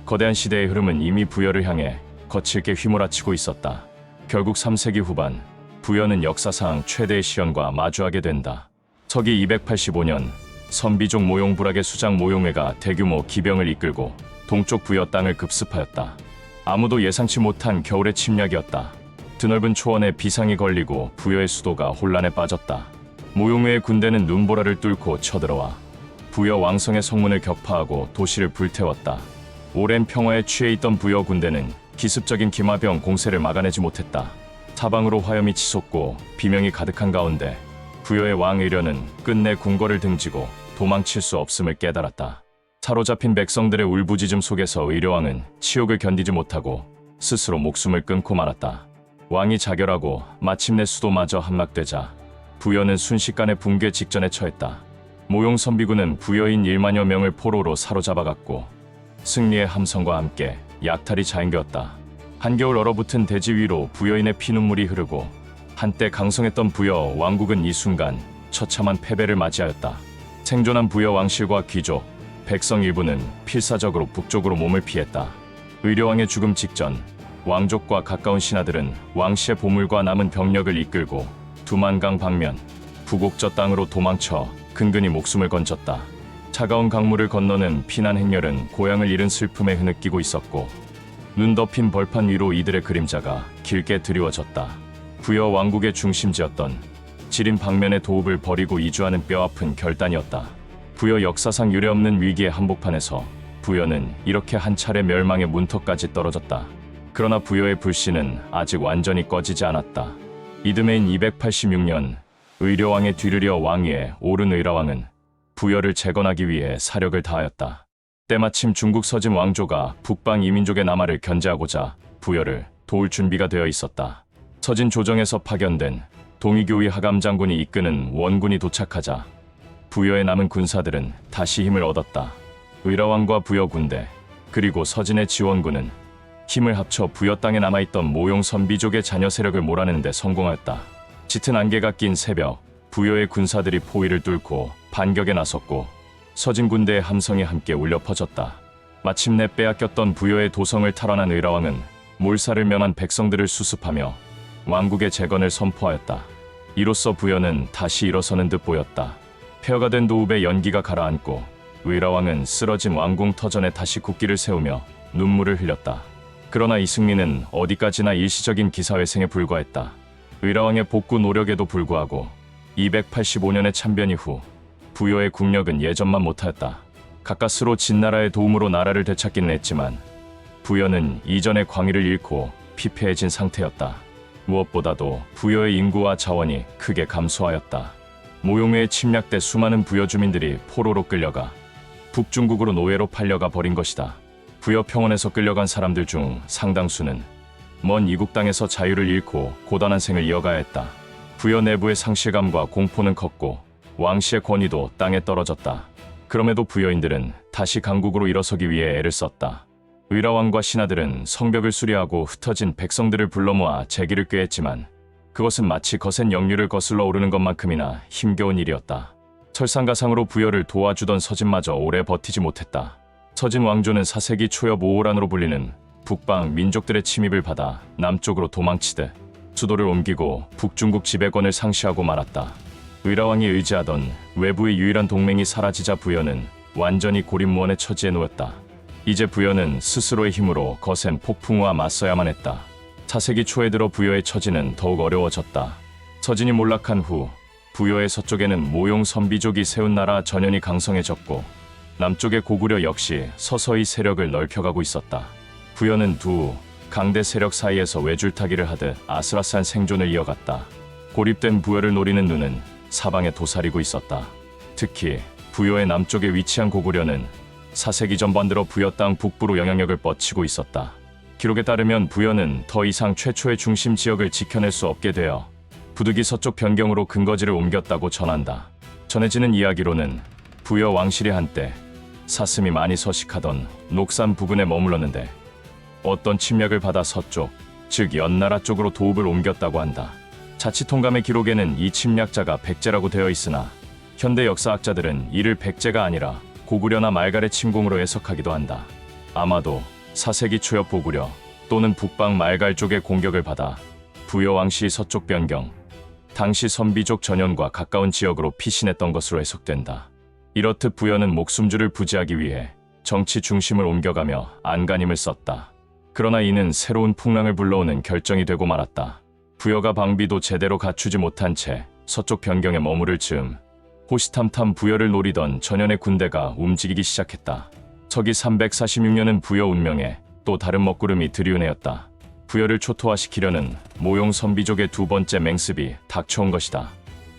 거대한 시대의 흐름은 이미 부여를 향해 거칠게 휘몰아치고 있었다. 결국 3세기 후반, 부여는 역사상 최대의 시련과 마주하게 된다. 서기 285년, 선비족 모용부락의 수장 모용회가 대규모 기병을 이끌고 동쪽 부여 땅을 급습하였다. 아무도 예상치 못한 겨울의 침략이었다. 드넓은 초원에 비상이 걸리고 부여의 수도가 혼란에 빠졌다. 모용회의 군대는 눈보라를 뚫고 쳐들어와 부여 왕성의 성문을 격파하고 도시를 불태웠다. 오랜 평화에 취해 있던 부여 군대는 기습적인 기마병 공세를 막아내지 못했다. 사방으로 화염이 치솟고 비명이 가득한 가운데 부여의 왕 의련은 끝내 궁궐을 등지고 도망칠 수 없음을 깨달았다. 사로잡힌 백성들의 울부짖음 속에서 의려왕은 치욕을 견디지 못하고 스스로 목숨을 끊고 말았다. 왕이 자결하고 마침내 수도마저 함락되자 부여는 순식간에 붕괴 직전에 처했다. 모용 선비군은 부여인 1만여 명을 포로로 사로잡아갔고, 승리의 함성과 함께 약탈이 자행되었다. 한겨울 얼어붙은 대지 위로 부여인의 피눈물이 흐르고, 한때 강성했던 부여 왕국은 이 순간 처참한 패배를 맞이하였다. 생존한 부여 왕실과 귀족, 백성 일부는 필사적으로 북쪽으로 몸을 피했다. 의려왕의 죽음 직전, 왕족과 가까운 신하들은 왕씨의 보물과 남은 병력을 이끌고 두만강 방면, 부곡저 땅으로 도망쳐 근근히 목숨을 건졌다. 차가운 강물을 건너는 피난 행렬은 고향을 잃은 슬픔에 흐느끼고 있었고, 눈 덮인 벌판 위로 이들의 그림자가 길게 드리워졌다. 부여 왕국의 중심지였던 지린 방면의 도읍을 버리고 이주하는 뼈아픈 결단이었다. 부여 역사상 유례없는 위기의 한복판에서 부여는 이렇게 한 차례 멸망의 문턱까지 떨어졌다. 그러나 부여의 불씨는 아직 완전히 꺼지지 않았다. 이듬해인 286년, 의려왕의 뒤를 이어 왕위에 오른 의라왕은 부여를 재건하기 위해 사력을 다하였다. 때마침 중국 서진 왕조가 북방 이민족의 남하를 견제하고자 부여를 도울 준비가 되어 있었다. 서진 조정에서 파견된 동의교의 하감 장군이 이끄는 원군이 도착하자 부여에 남은 군사들은 다시 힘을 얻었다. 의라왕과 부여 군대, 그리고 서진의 지원군은 힘을 합쳐 부여 땅에 남아있던 모용 선비족의 자녀 세력을 몰아내는 데 성공하였다. 짙은 안개가 낀 새벽, 부여의 군사들이 포위를 뚫고 반격에 나섰고, 서진 군대의 함성이 함께 울려 퍼졌다. 마침내 빼앗겼던 부여의 도성을 탈환한 의라왕은 몰살을 면한 백성들을 수습하며 왕국의 재건을 선포하였다. 이로써 부여는 다시 일어서는 듯 보였다. 폐허가 된 도읍의 연기가 가라앉고 의라왕은 쓰러진 왕궁 터전에 다시 국기를 세우며 눈물을 흘렸다. 그러나 이 승리는 어디까지나 일시적인 기사회생에 불과했다. 의라왕의 복구 노력에도 불구하고 285년의 참변 이후 부여의 국력은 예전만 못하였다. 가까스로 진나라의 도움으로 나라를 되찾기는 했지만 부여는 이전의 광의를 잃고 피폐해진 상태였다. 무엇보다도 부여의 인구와 자원이 크게 감소하였다. 모용회의 침략 때 수많은 부여 주민들이 포로로 끌려가 북중국으로 노예로 팔려가 버린 것이다. 부여 평원에서 끌려간 사람들 중 상당수는 먼 이국 땅에서 자유를 잃고 고단한 생을 이어가야 했다. 부여 내부의 상실감과 공포는 컸고 왕씨의 권위도 땅에 떨어졌다. 그럼에도 부여인들은 다시 강국으로 일어서기 위해 애를 썼다. 의라왕과 신하들은 성벽을 수리하고 흩어진 백성들을 불러 모아 재기를 꾀했지만 그것은 마치 거센 역류를 거슬러 오르는 것만큼이나 힘겨운 일이었다. 설상가상으로 부여를 도와주던 서진마저 오래 버티지 못했다. 서진 왕조는 4세기 초엽 오호란으로 불리는 북방 민족들의 침입을 받아 남쪽으로 도망치듯 수도를 옮기고 북중국 지배권을 상시하고 말았다. 의라왕이 의지하던 외부의 유일한 동맹이 사라지자 부여는 완전히 고립무원의 처지에 놓였다. 이제 부여는 스스로의 힘으로 거센 폭풍우와 맞서야만 했다. 4세기 초에 들어 부여의 처지는 더욱 어려워졌다. 서진이 몰락한 후 부여의 서쪽에는 모용 선비족이 세운 나라 전연이 강성해졌고 남쪽의 고구려 역시 서서히 세력을 넓혀가고 있었다. 부여는 두 강대 세력 사이에서 외줄타기를 하듯 아슬아슬한 생존을 이어갔다. 고립된 부여를 노리는 눈은 사방에 도사리고 있었다. 특히 부여의 남쪽에 위치한 고구려는 4세기 전반 들어 부여 땅 북부로 영향력을 뻗치고 있었다. 기록에 따르면 부여는 더 이상 최초의 중심 지역을 지켜낼 수 없게 되어 부득이 서쪽 변경으로 근거지를 옮겼다고 전한다. 전해지는 이야기로는 부여 왕실이 한때 사슴이 많이 서식하던 녹산 부근에 머물렀는데 어떤 침략을 받아 서쪽, 즉 연나라 쪽으로 도읍을 옮겼다고 한다. 자치통감의 기록에는 이 침략자가 백제라고 되어 있으나 현대 역사학자들은 이를 백제가 아니라 고구려나 말갈의 침공으로 해석하기도 한다. 아마도 4세기 초엽 고구려 또는 북방 말갈 쪽의 공격을 받아 부여 왕시 서쪽 변경, 당시 선비족 전연과 가까운 지역으로 피신했던 것으로 해석된다. 이렇듯 부여는 목숨줄을 부지하기 위해 정치 중심을 옮겨가며 안간힘을 썼다. 그러나 이는 새로운 풍랑을 불러오는 결정이 되고 말았다. 부여가 방비도 제대로 갖추지 못한 채 서쪽 변경에 머무를 즈음 호시탐탐 부여를 노리던 전연의 군대가 움직이기 시작했다. 서기 346년은 부여 운명에 또 다른 먹구름이 들이운해였다. 부여를 초토화시키려는 모용 선비족의 두 번째 맹습이 닥쳐온 것이다.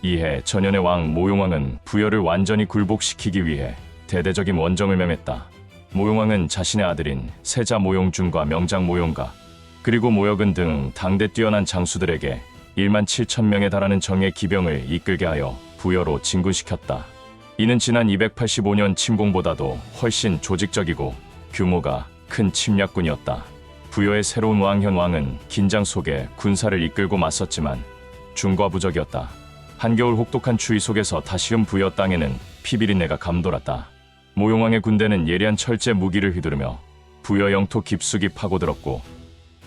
이해 전연의 왕 모용왕은 부여를 완전히 굴복시키기 위해 대대적인 원정을 맴했다. 모용왕은 자신의 아들인 세자 모용준과 명장 모용가 그리고 모여근 등 당대 뛰어난 장수들에게 1만 7천 명에 달하는 정예 기병을 이끌게 하여 부여로 진군시켰다. 이는 지난 285년 침공보다도 훨씬 조직적이고 규모가 큰 침략군이었다. 부여의 새로운 왕현 왕은 긴장 속에 군사를 이끌고 맞섰지만 중과부적이었다. 한겨울 혹독한 추위 속에서 다시금 부여 땅에는 피비린내가 감돌았다. 모용왕의 군대는 예리한 철제 무기를 휘두르며 부여 영토 깊숙이 파고들었고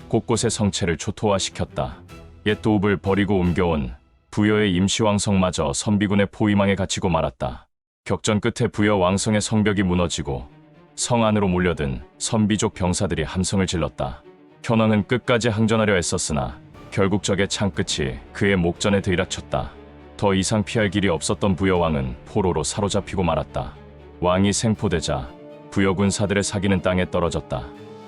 곳곳의 성체를 초토화시켰다. 옛 도읍을 버리고 옮겨온 부여의 임시왕성마저 선비군의 포위망에 갇히고 말았다. 격전 끝에 부여 왕성의 성벽이 무너지고 성 안으로 몰려든 선비족 병사들이 함성을 질렀다. 현왕은 끝까지 항전하려 했었으나 결국 적의 창끝이 그의 목전에 들이닥쳤다. 더 이상 피할 길이 없었던 부여왕은 포로로 사로잡히고 말았다. 왕이 생포되자 부여 군사들의 사기는 땅에 떨어졌다.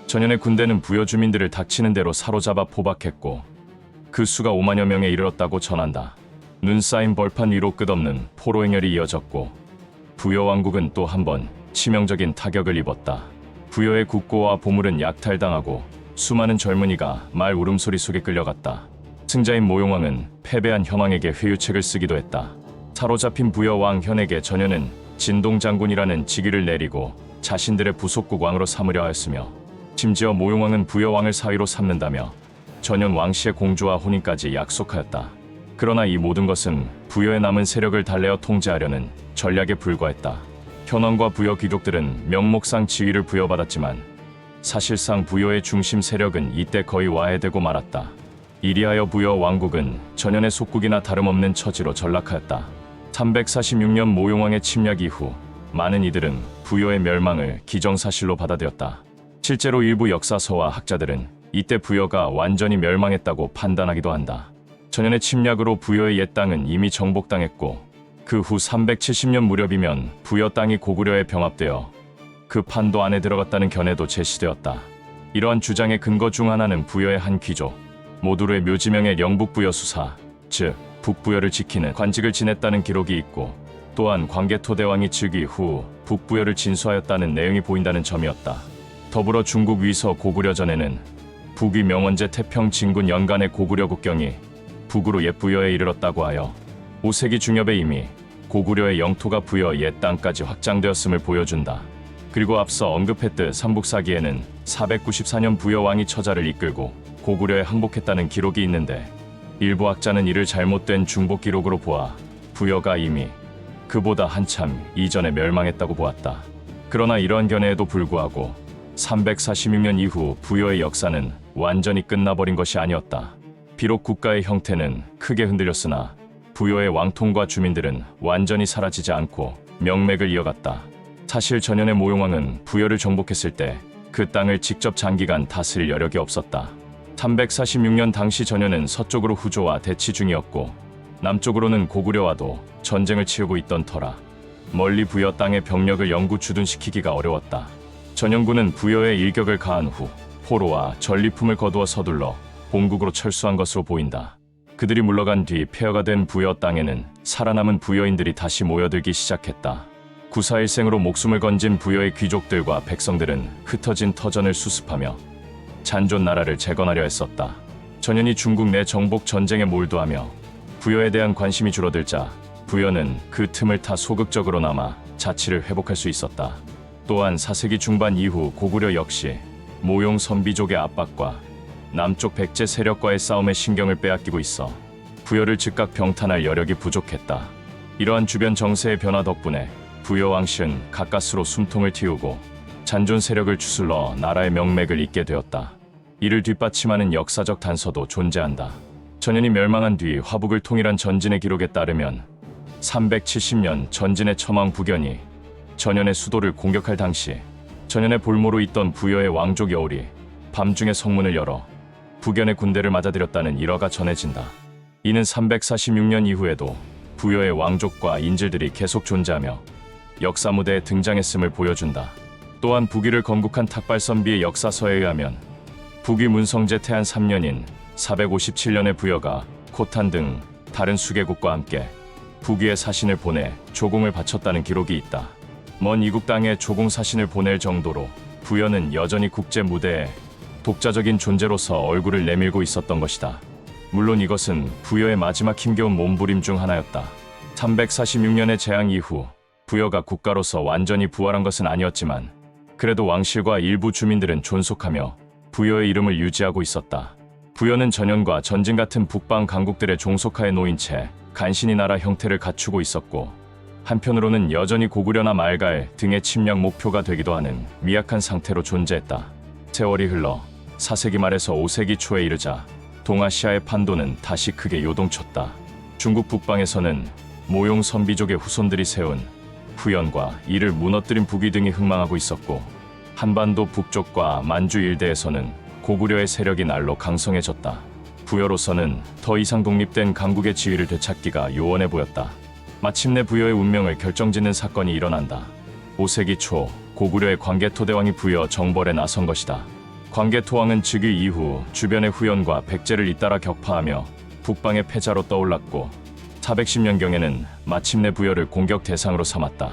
전연의 군대는 부여 주민들을 닥치는 대로 사로잡아 포박했고 그 수가 5만여 명에 이르렀다고 전한다. 눈 쌓인 벌판 위로 끝없는 포로 행렬이 이어졌고 부여 왕국은 또 한 번 치명적인 타격을 입었다. 부여의 국고와 보물은 약탈당하고 수많은 젊은이가 말 울음소리 속에 끌려갔다. 승자인 모용왕은 패배한 현왕에게 회유책을 쓰기도 했다. 사로잡힌 부여 왕 현에게 전연은 진동장군이라는 직위를 내리고 자신들의 부속국 왕으로 삼으려 하였으며 심지어 모용왕은 부여 왕을 사위로 삼는다며 전연 왕씨의 공주와 혼인까지 약속하였다. 그러나 이 모든 것은 부여의 남은 세력을 달래어 통제하려는 전략에 불과했다. 현왕과 부여 귀족들은 명목상 지위를 부여받았지만 사실상 부여의 중심 세력은 이때 거의 와해되고 말았다. 이리하여 부여 왕국은 전연의 속국이나 다름없는 처지로 전락하였다. 346년 모용왕의 침략 이후 많은 이들은 부여의 멸망을 기정사실로 받아들였다. 실제로 일부 역사서와 학자들은 이때 부여가 완전히 멸망했다고 판단하기도 한다. 전연의 침략으로 부여의 옛 땅은 이미 정복당했고 그 후 370년 무렵이면 부여 땅이 고구려에 병합되어 그 판도 안에 들어갔다는 견해도 제시되었다. 이러한 주장의 근거 중 하나는 부여의 한 귀족 모두르의 묘지명의 영북부여 수사, 즉 북부여를 지키는 관직을 지냈다는 기록이 있고 또한 광개토대왕이 즉위 후 북부여를 진수하였다는 내용이 보인다는 점이었다. 더불어 중국 위서 고구려전에는 북위 명원제 태평 진군 연간의 고구려 국경이 북으로 옛 부여에 이르렀다고 하여 5세기 중엽에 이미 고구려의 영토가 부여 옛 땅까지 확장되었음을 보여준다. 그리고 앞서 언급했듯 삼국사기에는 494년 부여 왕이 처자를 이끌고 고구려에 항복했다는 기록이 있는데 일부 학자는 이를 잘못된 중복 기록으로 보아 부여가 이미 그보다 한참 이전에 멸망했다고 보았다. 그러나 이러한 견해에도 불구하고 346년 이후 부여의 역사는 완전히 끝나버린 것이 아니었다. 비록 국가의 형태는 크게 흔들렸으나 부여의 왕통과 주민들은 완전히 사라지지 않고 명맥을 이어갔다. 사실 전현의 모용왕은 부여를 정복했을 때 그 땅을 직접 장기간 다스릴 여력이 없었다. 346년 당시 전현은 서쪽으로 후조와 대치 중이었고 남쪽으로는 고구려와도 전쟁을 치르고 있던 터라 멀리 부여 땅의 병력을 영구 주둔시키기가 어려웠다. 전현군은 부여의 일격을 가한 후 포로와 전리품을 거두어 서둘러 본국으로 철수한 것으로 보인다. 그들이 물러간 뒤 폐허가 된 부여 땅에는 살아남은 부여인들이 다시 모여들기 시작했다. 구사일생으로 목숨을 건진 부여의 귀족들과 백성들은 흩어진 터전을 수습하며 잔존 나라를 재건하려 했었다. 전현이 중국 내 정복 전쟁에 몰두하며 부여에 대한 관심이 줄어들자 부여는 그 틈을 타 소극적으로 남아 자치를 회복할 수 있었다. 또한 4세기 중반 이후 고구려 역시 모용 선비족의 압박과 남쪽 백제 세력과의 싸움에 신경을 빼앗기고 있어 부여를 즉각 병탄할 여력이 부족했다. 이러한 주변 정세의 변화 덕분에 부여 왕실은 가까스로 숨통을 틔우고 잔존 세력을 추슬러 나라의 명맥을 잇게 되었다. 이를 뒷받침하는 역사적 단서도 존재한다. 전현이 멸망한 뒤 화북을 통일한 전진의 기록에 따르면 370년 전진의 첨왕 북연이 전현의 수도를 공격할 당시 전현의 볼모로 있던 부여의 왕족 여울이 밤중에 성문을 열어 북연의 군대를 맞아들였다는 일화가 전해진다. 이는 346년 이후에도 부여의 왕족과 인질들이 계속 존재하며 역사 무대에 등장했음을 보여준다. 또한 북위를 건국한 탁발선비의 역사서에 의하면 북위 문성제 태안 3년인 457년에 부여가 코탄 등 다른 수개국과 함께 북위에 사신을 보내 조공을 바쳤다는 기록이 있다. 먼 이국 땅에 조공 사신을 보낼 정도로 부여는 여전히 국제 무대에 독자적인 존재로서 얼굴을 내밀고 있었던 것이다. 물론 이것은 부여의 마지막 힘겨운 몸부림 중 하나였다. 346년의 재앙 이후 부여가 국가로서 완전히 부활한 것은 아니었지만 그래도 왕실과 일부 주민들은 존속하며 부여의 이름을 유지하고 있었다. 부여는 전현과 전진 같은 북방 강국들의 종속하에 놓인 채 간신히 나라 형태를 갖추고 있었고 한편으로는 여전히 고구려나 말갈 등의 침략 목표가 되기도 하는 미약한 상태로 존재했다. 세월이 흘러 4세기 말에서 5세기 초에 이르자 동아시아의 판도는 다시 크게 요동쳤다. 중국 북방에서는 모용 선비족의 후손들이 세운 후연과 이를 무너뜨린 북위 등이 흥망하고 있었고 한반도 북쪽과 만주 일대에서는 고구려의 세력이 날로 강성해졌다. 부여로서는 더 이상 독립된 강국의 지위를 되찾기가 요원해 보였다. 마침내 부여의 운명을 결정짓는 사건이 일어난다. 5세기 초 고구려의 광개토대왕이 부여 정벌에 나선 것이다. 광개토왕은 즉위 이후 주변의 후연과 백제를 잇따라 격파하며 북방의 패자로 떠올랐고 410년경에는 마침내 부여를 공격 대상으로 삼았다.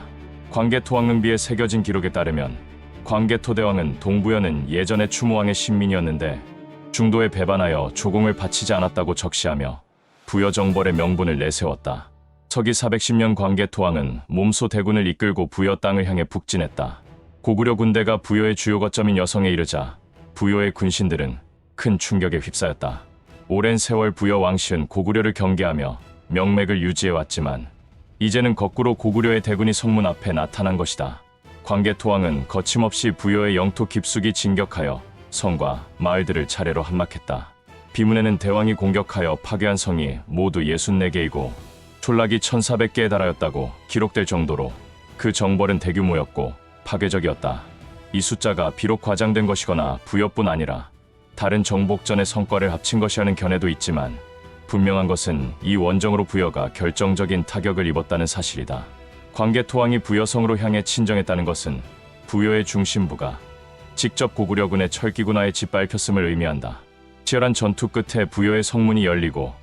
광개토왕릉비에 새겨진 기록에 따르면 광개토대왕은 동부여는 예전의 추모왕의 신민이었는데 중도에 배반하여 조공을 바치지 않았다고 적시하며 부여 정벌의 명분을 내세웠다. 서기 410년 광개토왕은 몸소 대군을 이끌고 부여 땅을 향해 북진했다. 고구려 군대가 부여의 주요 거점인 여성에 이르자 부여의 군신들은 큰 충격에 휩싸였다. 오랜 세월 부여 왕실은 고구려를 경계하며 명맥을 유지해왔지만 이제는 거꾸로 고구려의 대군이 성문 앞에 나타난 것이다. 광개토왕은 거침없이 부여의 영토 깊숙이 진격하여 성과 마을들을 차례로 함락했다. 비문에는 대왕이 공격하여 파괴한 성이 모두 64개이고 촌락이 1400개에 달하였다고 기록될 정도로 그 정벌은 대규모였고 파괴적이었다. 이 숫자가 비록 과장된 것이거나 부여뿐 아니라 다른 정복전의 성과를 합친 것이라는 견해도 있지만 분명한 것은 이 원정으로 부여가 결정적인 타격을 입었다는 사실이다. 광개토왕이 부여성으로 향해 친정했다는 것은 부여의 중심부가 직접 고구려군의 철기군하에 짓밟혔음을 의미한다. 치열한 전투 끝에 부여의 성문이 열리고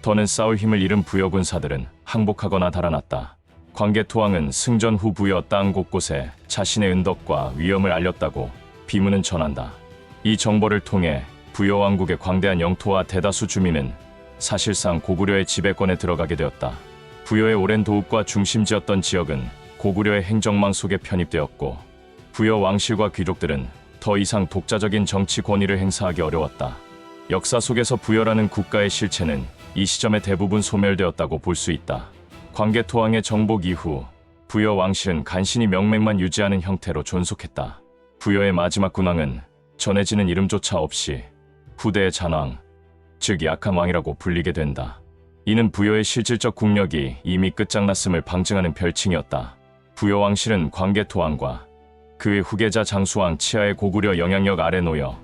더는 싸울 힘을 잃은 부여 군사들은 항복하거나 달아났다. 광개토왕은 승전 후 부여 땅 곳곳에 자신의 은덕과 위엄을 알렸다고 비문은 전한다. 이 정벌을 통해 부여 왕국의 광대한 영토와 대다수 주민은 사실상 고구려의 지배권에 들어가게 되었다. 부여의 오랜 도읍과 중심지였던 지역은 고구려의 행정망 속에 편입되었고 부여 왕실과 귀족들은 더 이상 독자적인 정치 권위를 행사하기 어려웠다. 역사 속에서 부여라는 국가의 실체는 이 시점에 대부분 소멸되었다고 볼 수 있다. 광개토왕의 정복 이후 부여 왕실은 간신히 명맥만 유지하는 형태로 존속했다. 부여의 마지막 군왕은 전해지는 이름조차 없이 후대의 잔왕, 즉 약한 왕이라고 불리게 된다. 이는 부여의 실질적 국력이 이미 끝장났음을 방증하는 별칭이었다. 부여 왕실은 광개토왕과 그의 후계자 장수왕 치하의 고구려 영향력 아래 놓여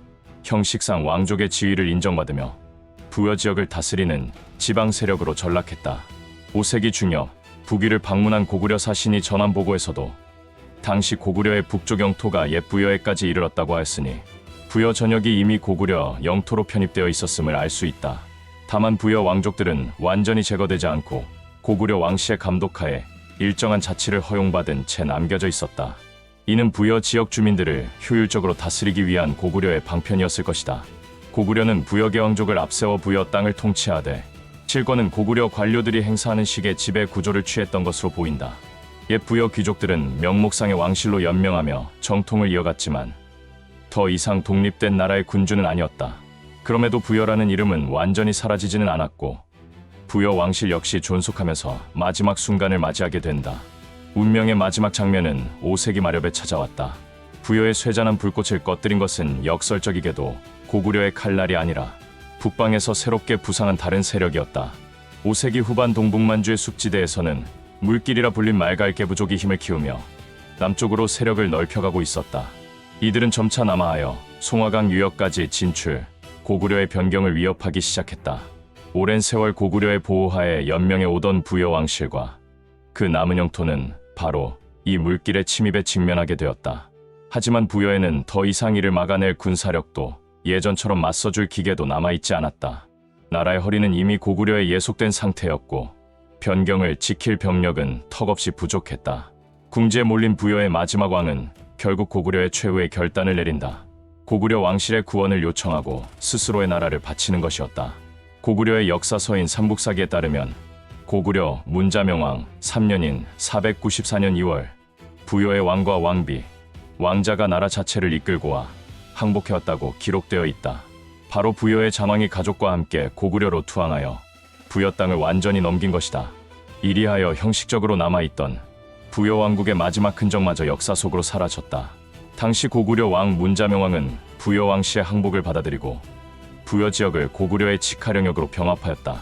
형식상 왕족의 지위를 인정받으며 부여 지역을 다스리는 지방 세력으로 전락했다. 5세기 중엽 북위를 방문한 고구려 사신이 전한 보고에서도 당시 고구려의 북쪽 영토가 옛 부여에까지 이르렀다고 하였으니 부여 전역이 이미 고구려 영토로 편입되어 있었음을 알 수 있다. 다만 부여 왕족들은 완전히 제거되지 않고 고구려 왕씨의 감독하에 일정한 자치를 허용받은 채 남겨져 있었다. 이는 부여 지역 주민들을 효율적으로 다스리기 위한 고구려의 방편이었을 것이다. 고구려는 부여계 왕족을 앞세워 부여 땅을 통치하되 실권은 고구려 관료들이 행사하는 식의 지배 구조를 취했던 것으로 보인다. 옛 부여 귀족들은 명목상의 왕실로 연명하며 정통을 이어갔지만 더 이상 독립된 나라의 군주는 아니었다. 그럼에도 부여라는 이름은 완전히 사라지지는 않았고 부여 왕실 역시 존속하면서 마지막 순간을 맞이하게 된다. 운명의 마지막 장면은 5세기 마렵에 찾아왔다. 부여의 쇠잔한 불꽃을 꺼뜨린 것은 역설적이게도 고구려의 칼날이 아니라 북방에서 새롭게 부상한 다른 세력이었다. 5세기 후반 동북만주의 숙지대에서는 물길이라 불린 말갈개 부족이 힘을 키우며 남쪽으로 세력을 넓혀가고 있었다. 이들은 점차 남하하여 송화강 유역까지 진출, 고구려의 변경을 위협하기 시작했다. 오랜 세월 고구려의 보호하에 연명해 오던 부여 왕실과 그 남은 영토는 바로 이 물길의 침입에 직면하게 되었다. 하지만 부여에는 더 이상 이를 막아낼 군사력도 예전처럼 맞서줄 기계도 남아있지 않았다. 나라의 허리는 이미 고구려에 예속된 상태였고 변경을 지킬 병력은 턱없이 부족했다. 궁지에 몰린 부여의 마지막 왕은 결국 고구려의 최후의 결단을 내린다. 고구려 왕실의 구원을 요청하고 스스로의 나라를 바치는 것이었다. 고구려의 역사서인 삼국사기에 따르면 고구려 문자명왕 3년인 494년 2월 부여의 왕과 왕비, 왕자가 나라 자체를 이끌고 와 항복해왔다고 기록되어 있다. 바로 부여의 잔왕이 가족과 함께 고구려로 투항하여 부여 땅을 완전히 넘긴 것이다. 이리하여 형식적으로 남아있던 부여 왕국의 마지막 흔적마저 역사 속으로 사라졌다. 당시 고구려 왕 문자명왕은 부여 왕씨의 항복을 받아들이고 부여 지역을 고구려의 직하령역으로 병합하였다.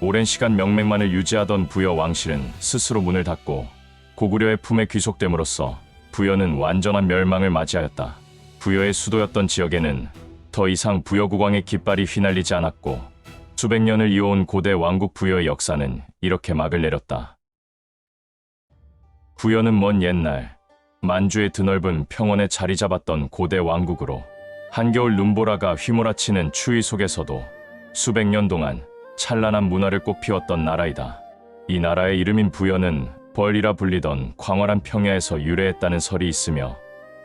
오랜 시간 명맥만을 유지하던 부여 왕실은 스스로 문을 닫고 고구려의 품에 귀속됨으로써 부여는 완전한 멸망을 맞이하였다. 부여의 수도였던 지역에는 더 이상 부여 국왕의 깃발이 휘날리지 않았고 수백 년을 이어온 고대 왕국 부여의 역사는 이렇게 막을 내렸다. 부여는 먼 옛날 만주의 드넓은 평원에 자리 잡았던 고대 왕국으로 한겨울 눈보라가 휘몰아치는 추위 속에서도 수백 년 동안 찬란한 문화를 꽃피웠던 나라이다. 이 나라의 이름인 부여는 벌이라 불리던 광활한 평야에서 유래했다는 설이 있으며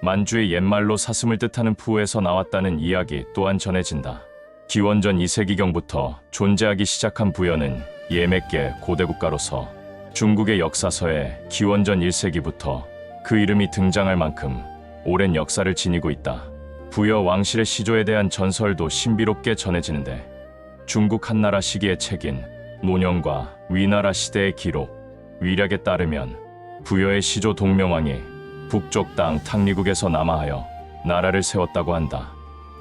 만주의 옛말로 사슴을 뜻하는 푸에서 나왔다는 이야기 또한 전해진다. 기원전 2세기경부터 존재하기 시작한 부여는 예맥계 고대 국가로서 중국의 역사서에 기원전 1세기부터 그 이름이 등장할 만큼 오랜 역사를 지니고 있다. 부여 왕실의 시조에 대한 전설도 신비롭게 전해지는데 중국 한나라 시기의 책인 논영과 위나라 시대의 기록 위략에 따르면 부여의 시조 동명왕이 북쪽 땅 탕리국에서 남하하여 나라를 세웠다고 한다.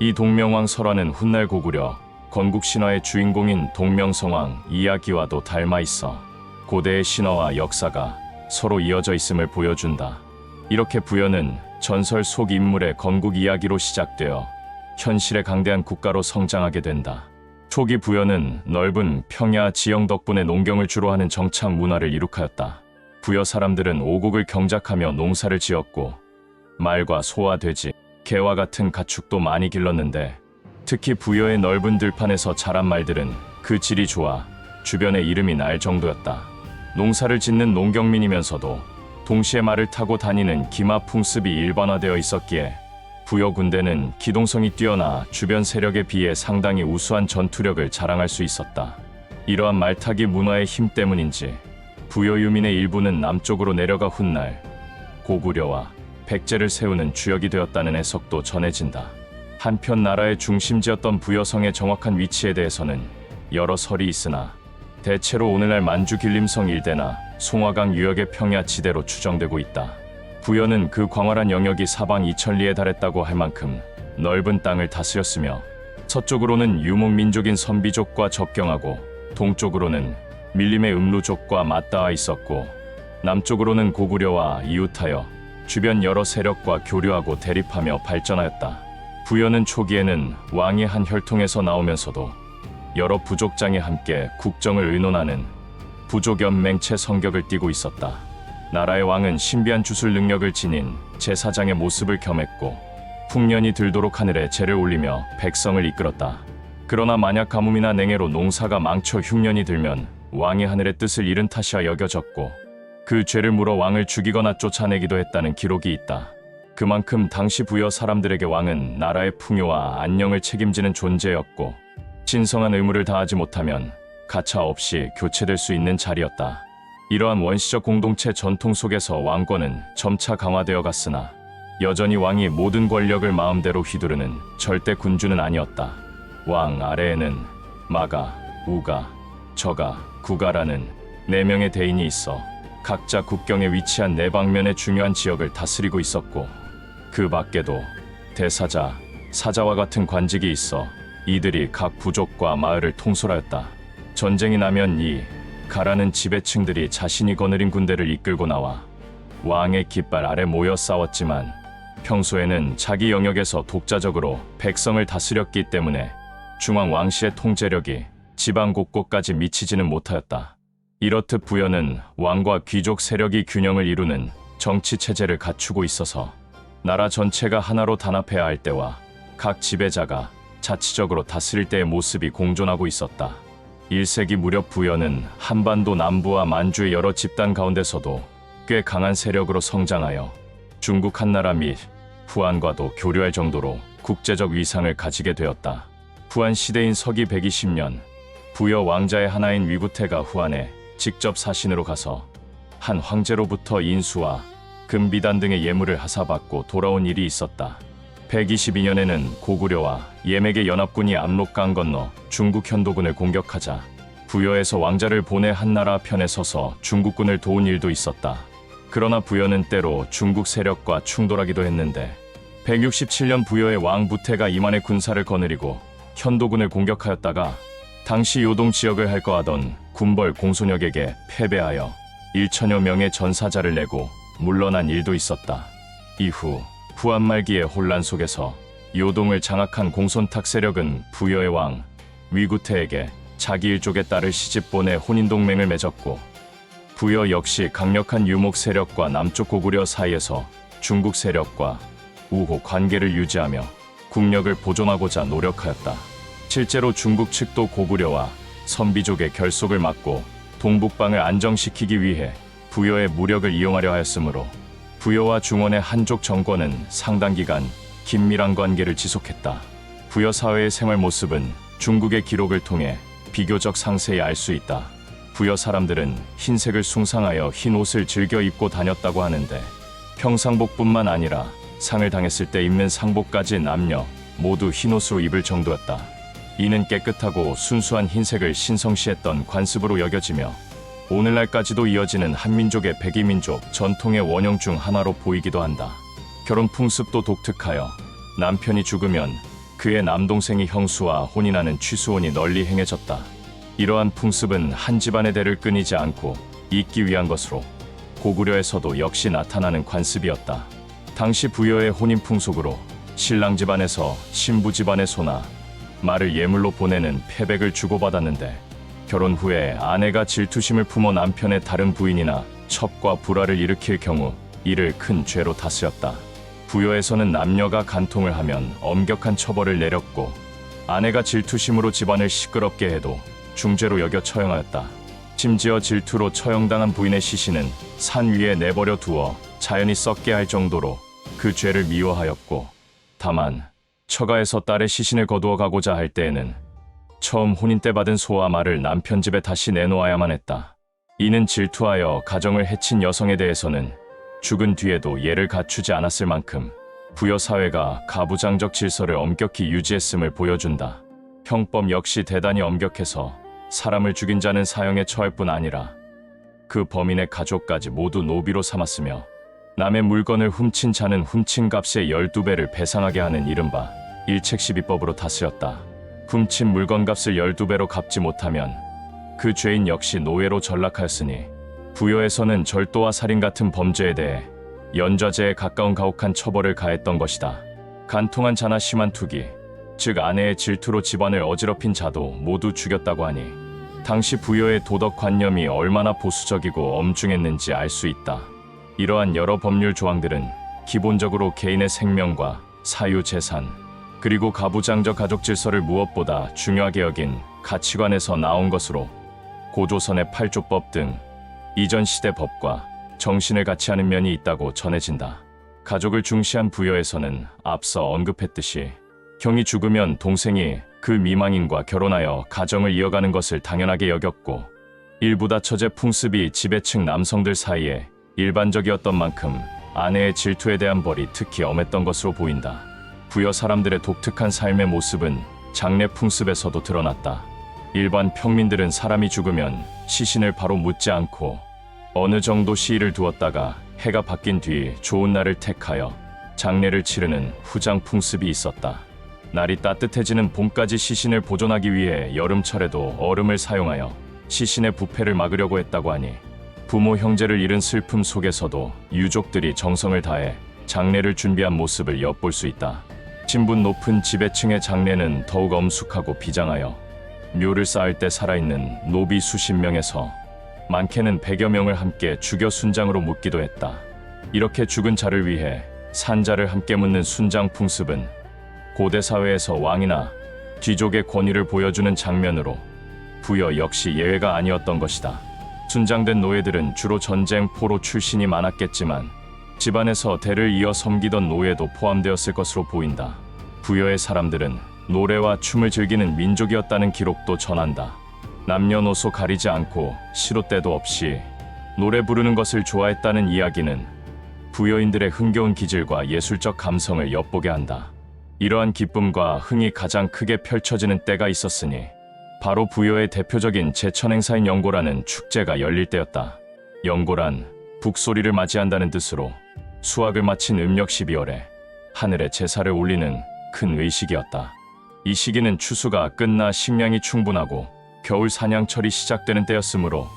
이 동명왕 설화는 훗날 고구려 건국 신화의 주인공인 동명성왕 이야기와도 닮아 있어 고대의 신화와 역사가 서로 이어져 있음을 보여준다. 이렇게 부여는 전설 속 인물의 건국 이야기로 시작되어 현실의 강대한 국가로 성장하게 된다. 초기 부여는 넓은 평야 지형 덕분에 농경을 주로 하는 정착 문화를 이룩하였다. 부여 사람들은 오곡을 경작하며 농사를 지었고 말과 소와 돼지, 개와 같은 가축도 많이 길렀는데 특히 부여의 넓은 들판에서 자란 말들은 그 질이 좋아 주변에 이름이 날 정도였다. 농사를 짓는 농경민이면서도 동시에 말을 타고 다니는 기마 풍습이 일반화되어 있었기에 부여 군대는 기동성이 뛰어나 주변 세력에 비해 상당히 우수한 전투력을 자랑할 수 있었다. 이러한 말타기 문화의 힘 때문인지 부여 유민의 일부는 남쪽으로 내려가 훗날 고구려와 백제를 세우는 주역이 되었다는 해석도 전해진다. 한편 나라의 중심지였던 부여성의 정확한 위치에 대해서는 여러 설이 있으나 대체로 오늘날 만주 길림성 일대나 송화강 유역의 평야 지대로 추정되고 있다. 부여는 그 광활한 영역이 사방 2000리에 달했다고 할 만큼 넓은 땅을 다스렸으며 서쪽으로는 유목민족인 선비족과 접경하고 동쪽으로는 밀림의 음루족과 맞닿아 있었고 남쪽으로는 고구려와 이웃하여 주변 여러 세력과 교류하고 대립하며 발전하였다. 부여는 초기에는 왕의 한 혈통에서 나오면서도 여러 부족장이 함께 국정을 의논하는 부족연맹체 성격을 띠고 있었다. 나라의 왕은 신비한 주술 능력을 지닌 제사장의 모습을 겸했고 풍년이 들도록 하늘에 제를 올리며 백성을 이끌었다. 그러나 만약 가뭄이나 냉해로 농사가 망쳐 흉년이 들면 왕이 하늘의 뜻을 잃은 탓이야 여겨졌고 그 죄를 물어 왕을 죽이거나 쫓아내기도 했다는 기록이 있다. 그만큼 당시 부여 사람들에게 왕은 나라의 풍요와 안녕을 책임지는 존재였고 신성한 의무를 다하지 못하면 가차없이 교체될 수 있는 자리였다. 이러한 원시적 공동체 전통 속에서 왕권은 점차 강화되어 갔으나 여전히 왕이 모든 권력을 마음대로 휘두르는 절대 군주는 아니었다. 왕 아래에는 마가, 우가, 저가, 구가라는 4명의 대인이 있어 각자 국경에 위치한 4방면의 중요한 지역을 다스리고 있었고 그 밖에도 대사자, 사자와 같은 관직이 있어 이들이 각 부족과 마을을 통솔하였다. 전쟁이 나면 이 가라는 지배층들이 자신이 거느린 군대를 이끌고 나와 왕의 깃발 아래 모여 싸웠지만 평소에는 자기 영역에서 독자적으로 백성을 다스렸기 때문에 중앙 왕실의 통제력이 지방 곳곳까지 미치지는 못하였다. 이렇듯 부여는 왕과 귀족 세력이 균형을 이루는 정치 체제를 갖추고 있어서 나라 전체가 하나로 단합해야 할 때와 각 지배자가 자치적으로 다스릴 때의 모습이 공존하고 있었다. 1세기 무렵 부여는 한반도 남부와 만주의 여러 집단 가운데서도 꽤 강한 세력으로 성장하여 중국 한나라 및 후한과도 교류할 정도로 국제적 위상을 가지게 되었다. 후한 시대인 서기 120년 부여 왕자의 하나인 위구태가 후한에 직접 사신으로 가서 한 황제로부터 인수와 금비단 등의 예물을 하사받고 돌아온 일이 있었다. 122년에는 고구려와 예맥의 연합군이 압록강 건너 중국 현도군을 공격하자 부여에서 왕자를 보내 한나라 편에 서서 중국군을 도운 일도 있었다. 그러나 부여는 때로 중국 세력과 충돌하기도 했는데 167년 부여의 왕 부태가 이만의 군사를 거느리고 현도군을 공격하였다가 당시 요동 지역을 할거하던 군벌 공손역에게 패배하여 1천여 명의 전사자를 내고 물러난 일도 있었다. 이후 후한 말기의 혼란 속에서 요동을 장악한 공손탁 세력은 부여의 왕 위구태에게 자기 일족의 딸을 시집보내 혼인동맹을 맺었고 부여 역시 강력한 유목 세력과 남쪽 고구려 사이에서 중국 세력과 우호 관계를 유지하며 국력을 보존하고자 노력하였다. 실제로 중국 측도 고구려와 선비족의 결속을 막고 동북방을 안정시키기 위해 부여의 무력을 이용하려 하였으므로 부여와 중원의 한족 정권은 상당 기간 긴밀한 관계를 지속했다. 부여 사회의 생활 모습은 중국의 기록을 통해 비교적 상세히 알 수 있다. 부여 사람들은 흰색을 숭상하여 흰 옷을 즐겨 입고 다녔다고 하는데 평상복뿐만 아니라 상을 당했을 때 입는 상복까지 남녀 모두 흰옷으로 입을 정도였다. 이는 깨끗하고 순수한 흰색을 신성시했던 관습으로 여겨지며 오늘날까지도 이어지는 한민족의 백이민족 전통의 원형 중 하나로 보이기도 한다. 결혼 풍습도 독특하여 남편이 죽으면 그의 남동생이 형수와 혼인하는 취수혼이 널리 행해졌다. 이러한 풍습은 한 집안의 대를 끊이지 않고 잇기 위한 것으로 고구려에서도 역시 나타나는 관습이었다. 당시 부여의 혼인 풍속으로 신랑 집안에서 신부 집안의 소나 말을 예물로 보내는 패백을 주고받았는데 결혼 후에 아내가 질투심을 품어 남편의 다른 부인이나 첩과 불화를 일으킬 경우 이를 큰 죄로 다스렸다. 부여에서는 남녀가 간통을 하면 엄격한 처벌을 내렸고 아내가 질투심으로 집안을 시끄럽게 해도 중죄로 여겨 처형하였다. 심지어 질투로 처형당한 부인의 시신은 산 위에 내버려 두어 자연히 썩게 할 정도로 그 죄를 미워하였고 다만 처가에서 딸의 시신을 거두어 가고자 할 때에는 처음 혼인 때 받은 소와 말을 남편 집에 다시 내놓아야만 했다. 이는 질투하여 가정을 해친 여성에 대해서는 죽은 뒤에도 예를 갖추지 않았을 만큼 부여 사회가 가부장적 질서를 엄격히 유지했음을 보여준다. 형법 역시 대단히 엄격해서 사람을 죽인 자는 사형에 처할 뿐 아니라 그 범인의 가족까지 모두 노비로 삼았으며 남의 물건을 훔친 자는 훔친 값의 12배를 배상하게 하는 이른바 일책시비법으로 다스렸다. 훔친 물건값을 12배로 갚지 못하면 그 죄인 역시 노예로 전락하였으니 부여에서는 절도와 살인 같은 범죄에 대해 연좌제에 가까운 가혹한 처벌을 가했던 것이다. 간통한 자나 심한 투기, 즉 아내의 질투로 집안을 어지럽힌 자도 모두 죽였다고 하니 당시 부여의 도덕관념이 얼마나 보수적이고 엄중했는지 알 수 있다. 이러한 여러 법률 조항들은 기본적으로 개인의 생명과 사유재산, 그리고 가부장적 가족 질서를 무엇보다 중요하게 여긴 가치관에서 나온 것으로 고조선의 팔조법 등 이전 시대 법과 정신을 같이 하는 면이 있다고 전해진다. 가족을 중시한 부여에서는 앞서 언급했듯이 형이 죽으면 동생이 그 미망인과 결혼하여 가정을 이어가는 것을 당연하게 여겼고, 일부 다처제 풍습이 지배층 남성들 사이에 일반적이었던 만큼 아내의 질투에 대한 벌이 특히 엄했던 것으로 보인다. 부여 사람들의 독특한 삶의 모습은 장례 풍습에서도 드러났다. 일반 평민들은 사람이 죽으면 시신을 바로 묻지 않고 어느 정도 시일을 두었다가 해가 바뀐 뒤 좋은 날을 택하여 장례를 치르는 후장 풍습이 있었다. 날이 따뜻해지는 봄까지 시신을 보존하기 위해 여름철에도 얼음을 사용하여 시신의 부패를 막으려고 했다고 하니 부모 형제를 잃은 슬픔 속에서도 유족들이 정성을 다해 장례를 준비한 모습을 엿볼 수 있다. 신분 높은 지배층의 장례는 더욱 엄숙하고 비장하여 묘를 쌓을 때 살아있는 노비 수십 명에서 많게는 100여 명을 함께 죽여 순장으로 묻기도 했다. 이렇게 죽은 자를 위해 산자를 함께 묻는 순장 풍습은 고대 사회에서 왕이나 귀족의 권위를 보여주는 장면으로 부여 역시 예외가 아니었던 것이다. 순장된 노예들은 주로 전쟁 포로 출신이 많았겠지만 집안에서 대를 이어 섬기던 노예도 포함되었을 것으로 보인다. 부여의 사람들은 노래와 춤을 즐기는 민족이었다는 기록도 전한다. 남녀노소 가리지 않고 시도 때도 없이 노래 부르는 것을 좋아했다는 이야기는 부여인들의 흥겨운 기질과 예술적 감성을 엿보게 한다. 이러한 기쁨과 흥이 가장 크게 펼쳐지는 때가 있었으니 바로 부여의 대표적인 제천행사인 영고라는 축제가 열릴 때였다. 영고란 북소리를 맞이한다는 뜻으로 수확을 마친 음력 12월에 하늘에 제사를 올리는 큰 의식이었다. 이 시기는 추수가 끝나 식량이 충분하고 겨울 사냥철이 시작되는 때였으므로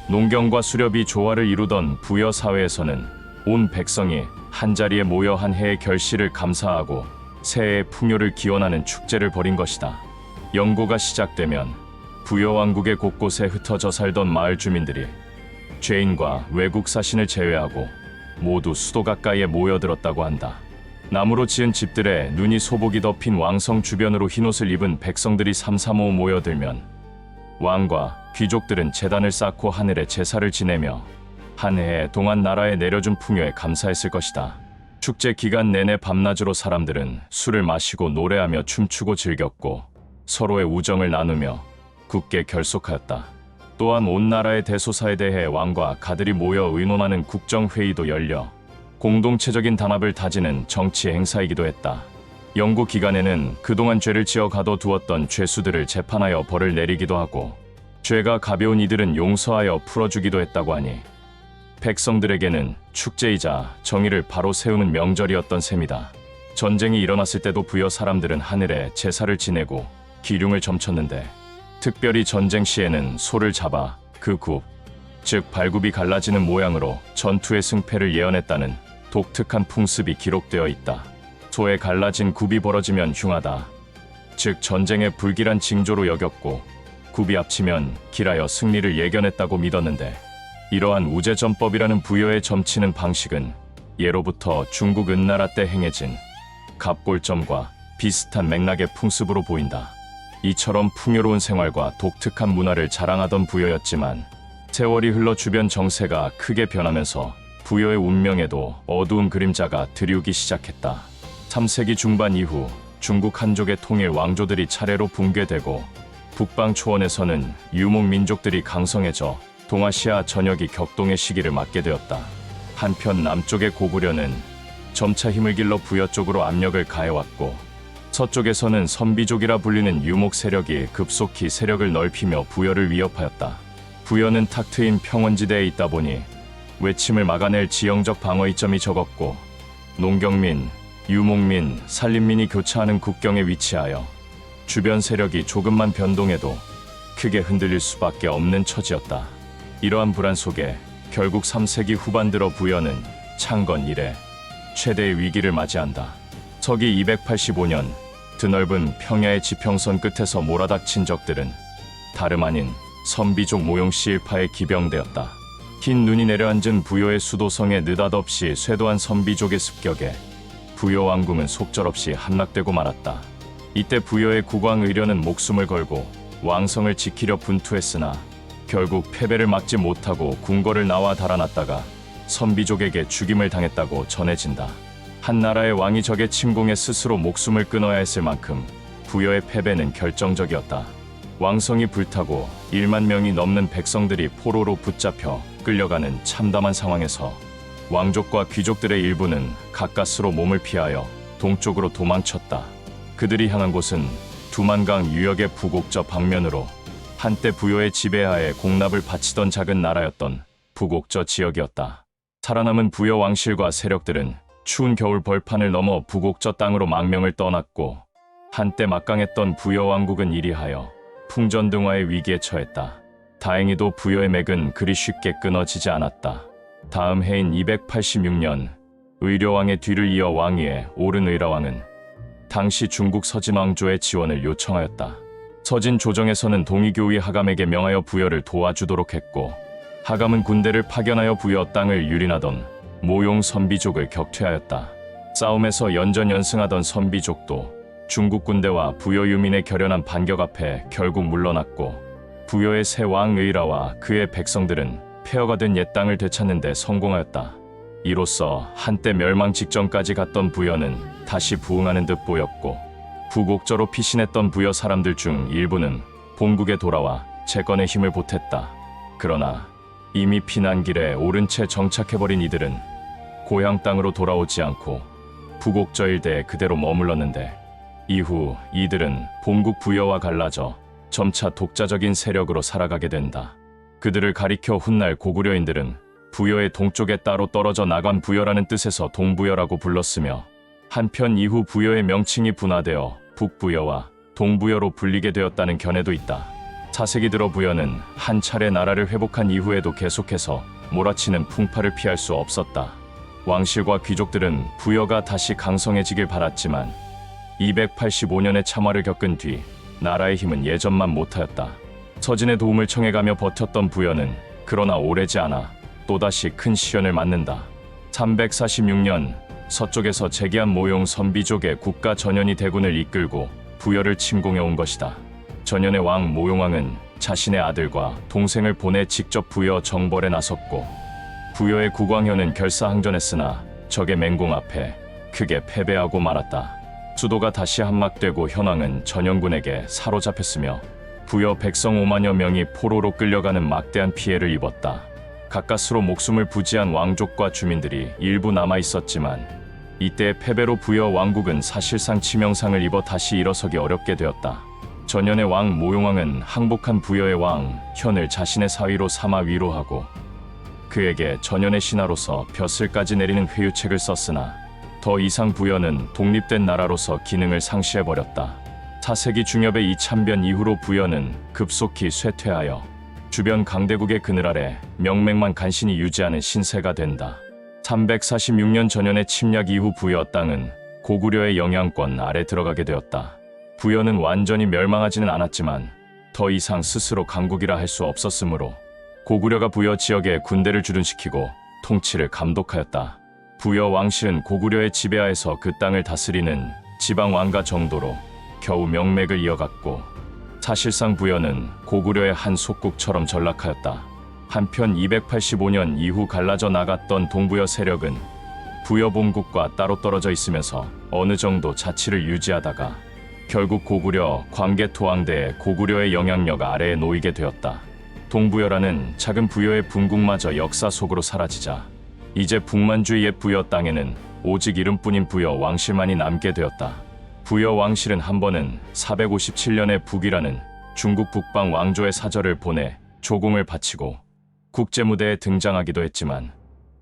농경과 수렵이 조화를 이루던 부여 사회에서는 온 백성이 한자리에 모여 한 해의 결실을 감사하고 새해의 풍요를 기원하는 축제를 벌인 것이다. 영고가 시작되면 부여 왕국의 곳곳에 흩어져 살던 마을 주민들이 죄인과 외국 사신을 제외하고 모두 수도 가까이에 모여들었다고 한다. 나무로 지은 집들에 눈이 소복이 덮인 왕성 주변으로 흰옷을 입은 백성들이 삼삼오오 모여들면 왕과 귀족들은 제단을 쌓고 하늘에 제사를 지내며 한 해 동안 나라에 내려준 풍요에 감사했을 것이다. 축제 기간 내내 밤낮으로 사람들은 술을 마시고 노래하며 춤추고 즐겼고 서로의 우정을 나누며 굳게 결속하였다. 또한 온 나라의 대소사에 대해 왕과 가들이 모여 의논하는 국정회의도 열려 공동체적인 단합을 다지는 정치 행사이기도 했다. 영고 기간에는 그동안 죄를 지어 가둬두었던 죄수들을 재판하여 벌을 내리기도 하고 죄가 가벼운 이들은 용서하여 풀어주기도 했다고 하니 백성들에게는 축제이자 정의를 바로 세우는 명절이었던 셈이다. 전쟁이 일어났을 때도 부여 사람들은 하늘에 제사를 지내고 기륭을 점쳤는데 특별히 전쟁 시에는 소를 잡아 그 굽, 즉 발굽이 갈라지는 모양으로 전투의 승패를 예언했다는 독특한 풍습이 기록되어 있다. 소의 갈라진 굽이 벌어지면 흉하다. 즉 전쟁의 불길한 징조로 여겼고 굽이 합치면 길하여 승리를 예견했다고 믿었는데 이러한 우제전법이라는 부여의 점치는 방식은 예로부터 중국 은나라 때 행해진 갑골점과 비슷한 맥락의 풍습으로 보인다. 이처럼 풍요로운 생활과 독특한 문화를 자랑하던 부여였지만 세월이 흘러 주변 정세가 크게 변하면서 부여의 운명에도 어두운 그림자가 드리우기 시작했다. 3세기 중반 이후 중국 한족의 통일 왕조들이 차례로 붕괴되고 북방 초원에서는 유목 민족들이 강성해져 동아시아 전역이 격동의 시기를 맞게 되었다. 한편 남쪽의 고구려는 점차 힘을 길러 부여 쪽으로 압력을 가해왔고 서쪽에서는 선비족이라 불리는 유목 세력이 급속히 세력을 넓히며 부여를 위협하였다. 부여는 탁 트인 평원지대에 있다 보니 외침을 막아낼 지형적 방어이점이 적었고 농경민, 유목민, 산림민이 교차하는 국경에 위치하여 주변 세력이 조금만 변동해도 크게 흔들릴 수밖에 없는 처지였다. 이러한 불안 속에 결국 3세기 후반 들어 부여는 창건 이래 최대의 위기를 맞이한다. 서기 285년 드넓은 평야의 지평선 끝에서 몰아닥친 적들은 다름 아닌 선비족 모용씨 일파의 기병대였다. 흰 눈이 내려앉은 부여의 수도성에 느닷없이 쇄도한 선비족의 습격에 부여 왕궁은 속절없이 함락되고 말았다. 이때 부여의 국왕 의련은 목숨을 걸고 왕성을 지키려 분투했으나 결국 패배를 막지 못하고 궁궐을 나와 달아났다가 선비족에게 죽임을 당했다고 전해진다. 한 나라의 왕이 적의 침공에 스스로 목숨을 끊어야 했을 만큼 부여의 패배는 결정적이었다. 왕성이 불타고 1만 명이 넘는 백성들이 포로로 붙잡혀 끌려가는 참담한 상황에서 왕족과 귀족들의 일부는 가까스로 몸을 피하여 동쪽으로 도망쳤다. 그들이 향한 곳은 두만강 유역의 부곡저 방면으로 한때 부여의 지배하에 공납을 바치던 작은 나라였던 부곡저 지역이었다. 살아남은 부여 왕실과 세력들은 추운 겨울 벌판을 넘어 부곡저 땅으로 망명을 떠났고 한때 막강했던 부여 왕국은 이리하여 풍전등화의 위기에 처했다. 다행히도 부여의 맥은 그리 쉽게 끊어지지 않았다. 다음 해인 286년 의려왕의 뒤를 이어 왕위에 오른 의라왕은 당시 중국 서진 왕조의 지원을 요청하였다. 서진 조정에서는 동이교의 하감에게 명하여 부여를 도와주도록 했고 하감은 군대를 파견하여 부여 땅을 유린하던 모용 선비족을 격퇴하였다. 싸움에서 연전연승하던 선비족도 중국 군대와 부여 유민의 결연한 반격 앞에 결국 물러났고 부여의 새 왕 의라와 그의 백성들은 폐허가 된 옛 땅을 되찾는 데 성공하였다. 이로써 한때 멸망 직전까지 갔던 부여는 다시 부흥하는 듯 보였고 부곡저로 피신했던 부여 사람들 중 일부는 본국에 돌아와 재건의 힘을 보탰다. 그러나 이미 피난길에 오른 채 정착해버린 이들은 고향 땅으로 돌아오지 않고 부곡저 일대에 그대로 머물렀는데 이후 이들은 본국 부여와 갈라져 점차 독자적인 세력으로 살아가게 된다. 그들을 가리켜 훗날 고구려인들은 부여의 동쪽에 따로 떨어져 나간 부여라는 뜻에서 동부여라고 불렀으며 한편 이후 부여의 명칭이 분화되어 북부여와 동부여로 불리게 되었다는 견해도 있다. 4세기 들어 부여는 한 차례 나라를 회복한 이후에도 계속해서 몰아치는 풍파를 피할 수 없었다. 왕실과 귀족들은 부여가 다시 강성해지길 바랐지만 285년의 참화를 겪은 뒤 나라의 힘은 예전만 못하였다. 서진의 도움을 청해가며 버텼던 부여는 그러나 오래지 않아 또다시 큰 시련을 맞는다. 346년 서쪽에서 재기한 모용 선비족의 국가 전현이 대군을 이끌고 부여를 침공해 온 것이다. 전현의 왕 모용왕은 자신의 아들과 동생을 보내 직접 부여 정벌에 나섰고 부여의 국왕현은 결사항전했으나 적의 맹공 앞에 크게 패배하고 말았다. 수도가 다시 함락되고 현왕은 전현군에게 사로잡혔으며 부여 백성 5만여 명이 포로로 끌려가는 막대한 피해를 입었다. 가까스로 목숨을 부지한 왕족과 주민들이 일부 남아있었지만 이때의 패배로 부여 왕국은 사실상 치명상을 입어 다시 일어서기 어렵게 되었다. 전현의 왕 모용왕은 항복한 부여의 왕 현을 자신의 사위로 삼아 위로하고 그에게 전현의 신하로서 벼슬까지 내리는 회유책을 썼으나 더 이상 부여는 독립된 나라로서 기능을 상실해버렸다. 4세기 중엽의 이 참변 이후로 부여는 급속히 쇠퇴하여 주변 강대국의 그늘 아래 명맥만 간신히 유지하는 신세가 된다. 346년 전현의 침략 이후 부여 땅은 고구려의 영향권 아래 들어가게 되었다. 부여는 완전히 멸망하지는 않았지만 더 이상 스스로 강국이라 할 수 없었으므로 고구려가 부여 지역에 군대를 주둔시키고 통치를 감독하였다. 부여 왕실은 고구려의 지배하에서 그 땅을 다스리는 지방 왕가 정도로 겨우 명맥을 이어갔고 사실상 부여는 고구려의 한 속국처럼 전락하였다. 한편 285년 이후 갈라져 나갔던 동부여 세력은 부여 본국과 따로 떨어져 있으면서 어느 정도 자치를 유지하다가 결국 고구려 광개토왕대의 고구려의 영향력 아래에 놓이게 되었다. 동부여라는 작은 부여의 분국마저 역사 속으로 사라지자 이제 북만주의 옛 부여 땅에는 오직 이름뿐인 부여 왕실만이 남게 되었다. 부여 왕실은 한 번은 457년에 북이라는 중국 북방 왕조의 사절을 보내 조공을 바치고 국제무대에 등장하기도 했지만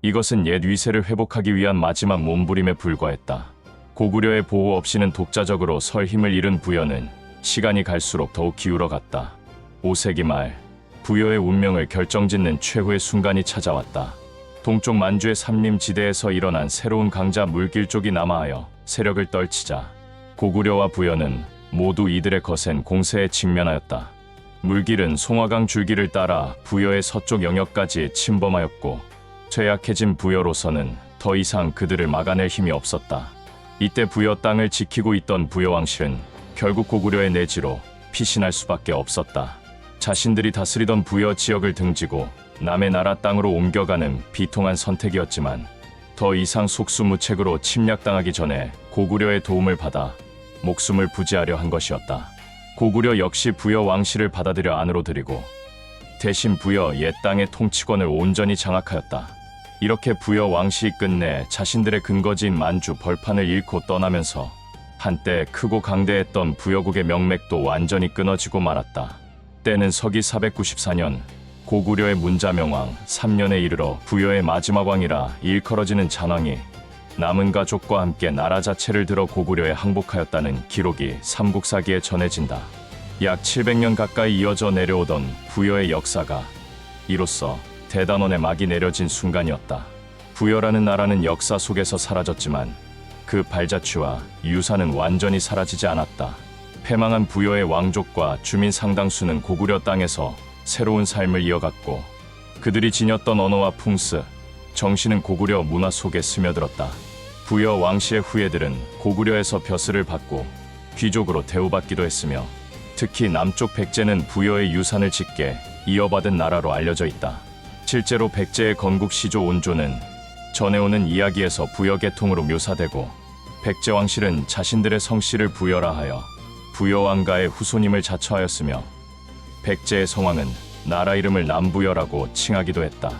이것은 옛 위세를 회복하기 위한 마지막 몸부림에 불과했다. 고구려의 보호 없이는 독자적으로 설 힘을 잃은 부여는 시간이 갈수록 더욱 기울어갔다. 5세기 말 부여의 운명을 결정짓는 최후의 순간이 찾아왔다. 동쪽 만주의 삼림지대에서 일어난 새로운 강자 물길족이 남하하여 세력을 떨치자 고구려와 부여는 모두 이들의 거센 공세에 직면하였다. 물길은 송화강 줄기를 따라 부여의 서쪽 영역까지 침범하였고 쇠약해진 부여로서는 더 이상 그들을 막아낼 힘이 없었다. 이때 부여 땅을 지키고 있던 부여 왕실은 결국 고구려의 내지로 피신할 수밖에 없었다. 자신들이 다스리던 부여 지역을 등지고 남의 나라 땅으로 옮겨가는 비통한 선택이었지만 더 이상 속수무책으로 침략당하기 전에 고구려의 도움을 받아 목숨을 부지하려 한 것이었다. 고구려 역시 부여 왕실을 받아들여 안으로 들이고 대신 부여 옛 땅의 통치권을 온전히 장악하였다. 이렇게 부여 왕실이 끝내 자신들의 근거지인 만주 벌판을 잃고 떠나면서 한때 크고 강대했던 부여국의 명맥도 완전히 끊어지고 말았다. 때는 서기 494년 고구려의 문자명왕 3년에 이르러 부여의 마지막 왕이라 일컬어지는 잔왕이 남은 가족과 함께 나라 자체를 들어 고구려에 항복하였다는 기록이 삼국사기에 전해진다. 약 700년 가까이 이어져 내려오던 부여의 역사가 이로써 대단원의 막이 내려진 순간이었다. 부여라는 나라는 역사 속에서 사라졌지만 그 발자취와 유산은 완전히 사라지지 않았다. 패망한 부여의 왕족과 주민 상당수는 고구려 땅에서 새로운 삶을 이어갔고 그들이 지녔던 언어와 풍습, 정신은 고구려 문화 속에 스며들었다. 부여 왕실의 후예들은 고구려에서 벼슬을 받고 귀족으로 대우받기도 했으며 특히 남쪽 백제는 부여의 유산을 짙게 이어받은 나라로 알려져 있다. 실제로 백제의 건국 시조 온조는 전해오는 이야기에서 부여 계통으로 묘사되고 백제 왕실은 자신들의 성씨를 부여라하여 부여 왕가의 후손임을 자처하였으며 백제의 성왕은 나라 이름을 남부여라고 칭하기도 했다.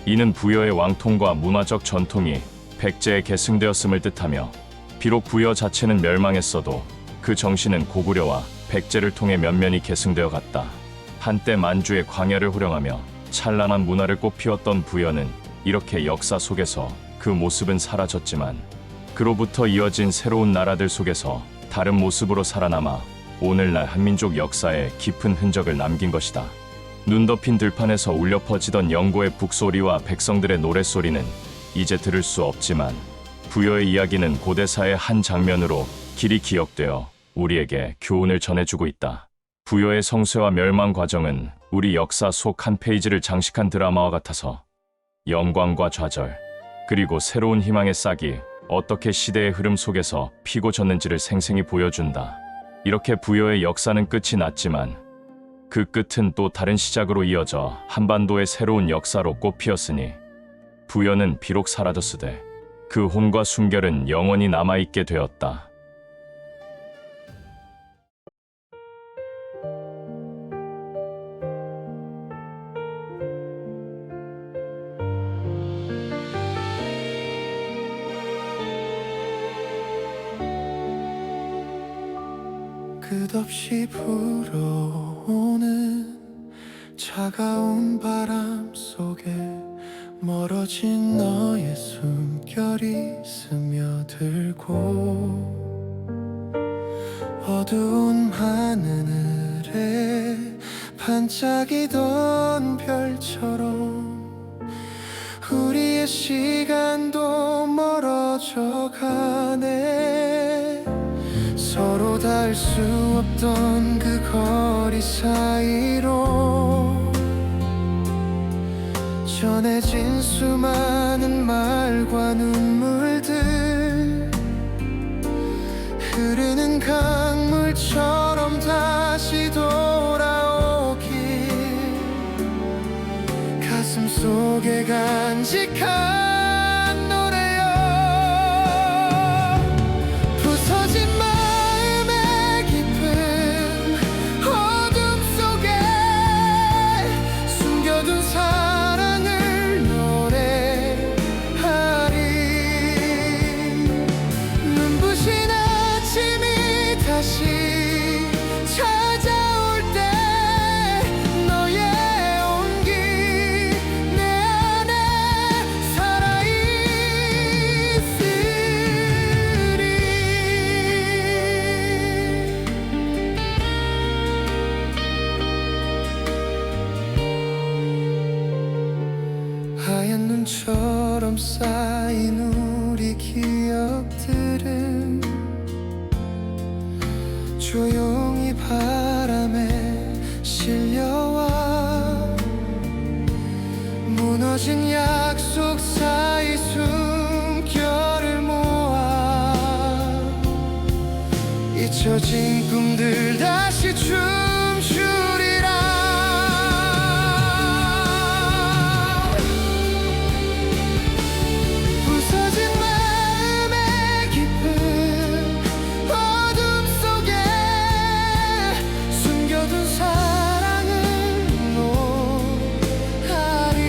이는 부여의 왕통과 문화적 전통이 백제에 계승되었음을 뜻하며 비록 부여 자체는 멸망했어도 그 정신은 고구려와 백제를 통해 면면이 계승되어 갔다. 한때 만주의 광야를 호령하며 찬란한 문화를 꽃피웠던 부여는 이렇게 역사 속에서 그 모습은 사라졌지만 그로부터 이어진 새로운 나라들 속에서 다른 모습으로 살아남아 오늘날 한민족 역사에 깊은 흔적을 남긴 것이다. 눈 덮인 들판에서 울려 퍼지던 영고의 북소리와 백성들의 노랫소리는 이제 들을 수 없지만 부여의 이야기는 고대사의 한 장면으로 길이 기억되어 우리에게 교훈을 전해주고 있다. 부여의 성쇠와 멸망 과정은 우리 역사 속 한 페이지를 장식한 드라마와 같아서 영광과 좌절, 그리고 새로운 희망의 싹이 어떻게 시대의 흐름 속에서 피고 졌는지를 생생히 보여준다. 이렇게 부여의 역사는 끝이 났지만 그 끝은 또 다른 시작으로 이어져 한반도의 새로운 역사로 꽃피었으니 부여는 비록 사라졌으되 그 혼과 순결은 영원히 남아있게 되었다. 끝없이 불어오는 차가운 바람 속에 멀어진 너의 숨결이 스며들고 어두운 하늘에 반짝이던 별처럼 우리의 시간도 멀어져 가네. 서로 닿을 수 없던 그 거리 사이로 전해진 수많은 말과 눈물들 흐르는 강물처럼 다시 돌아오길 가슴 속에 간직한 사랑 쌓인 우리 기억들은 조용히 바람에 실려와 무너진 약속 사이 숨결을 모아 잊혀진 꿈들 다시 춤추리라. 부서진 마음의 깊은 어둠 속에 숨겨둔 사랑은 노하리.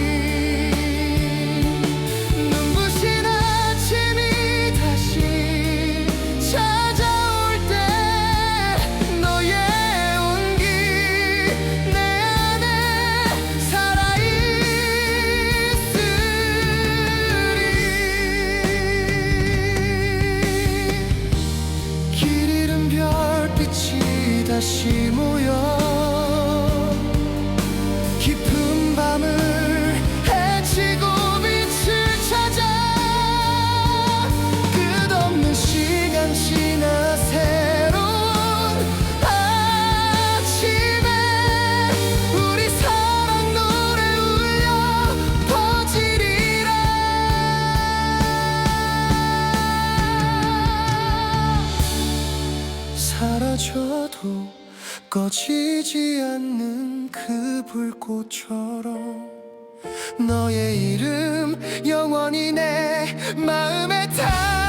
눈부신 아침이 다시 찾아올 때 너의 온기 내 안에 살아있으리. 길 잃은 별빛이 다시 모여 깊은 밤을 헤치고 빛을 찾아 끝없는 시간 지나 새로운 아침에 우리 사랑 노래 울려 퍼지리라. 사라져도 꺼지지 않는 그 불꽃처럼 너의 이름 영원히 내 마음에 닿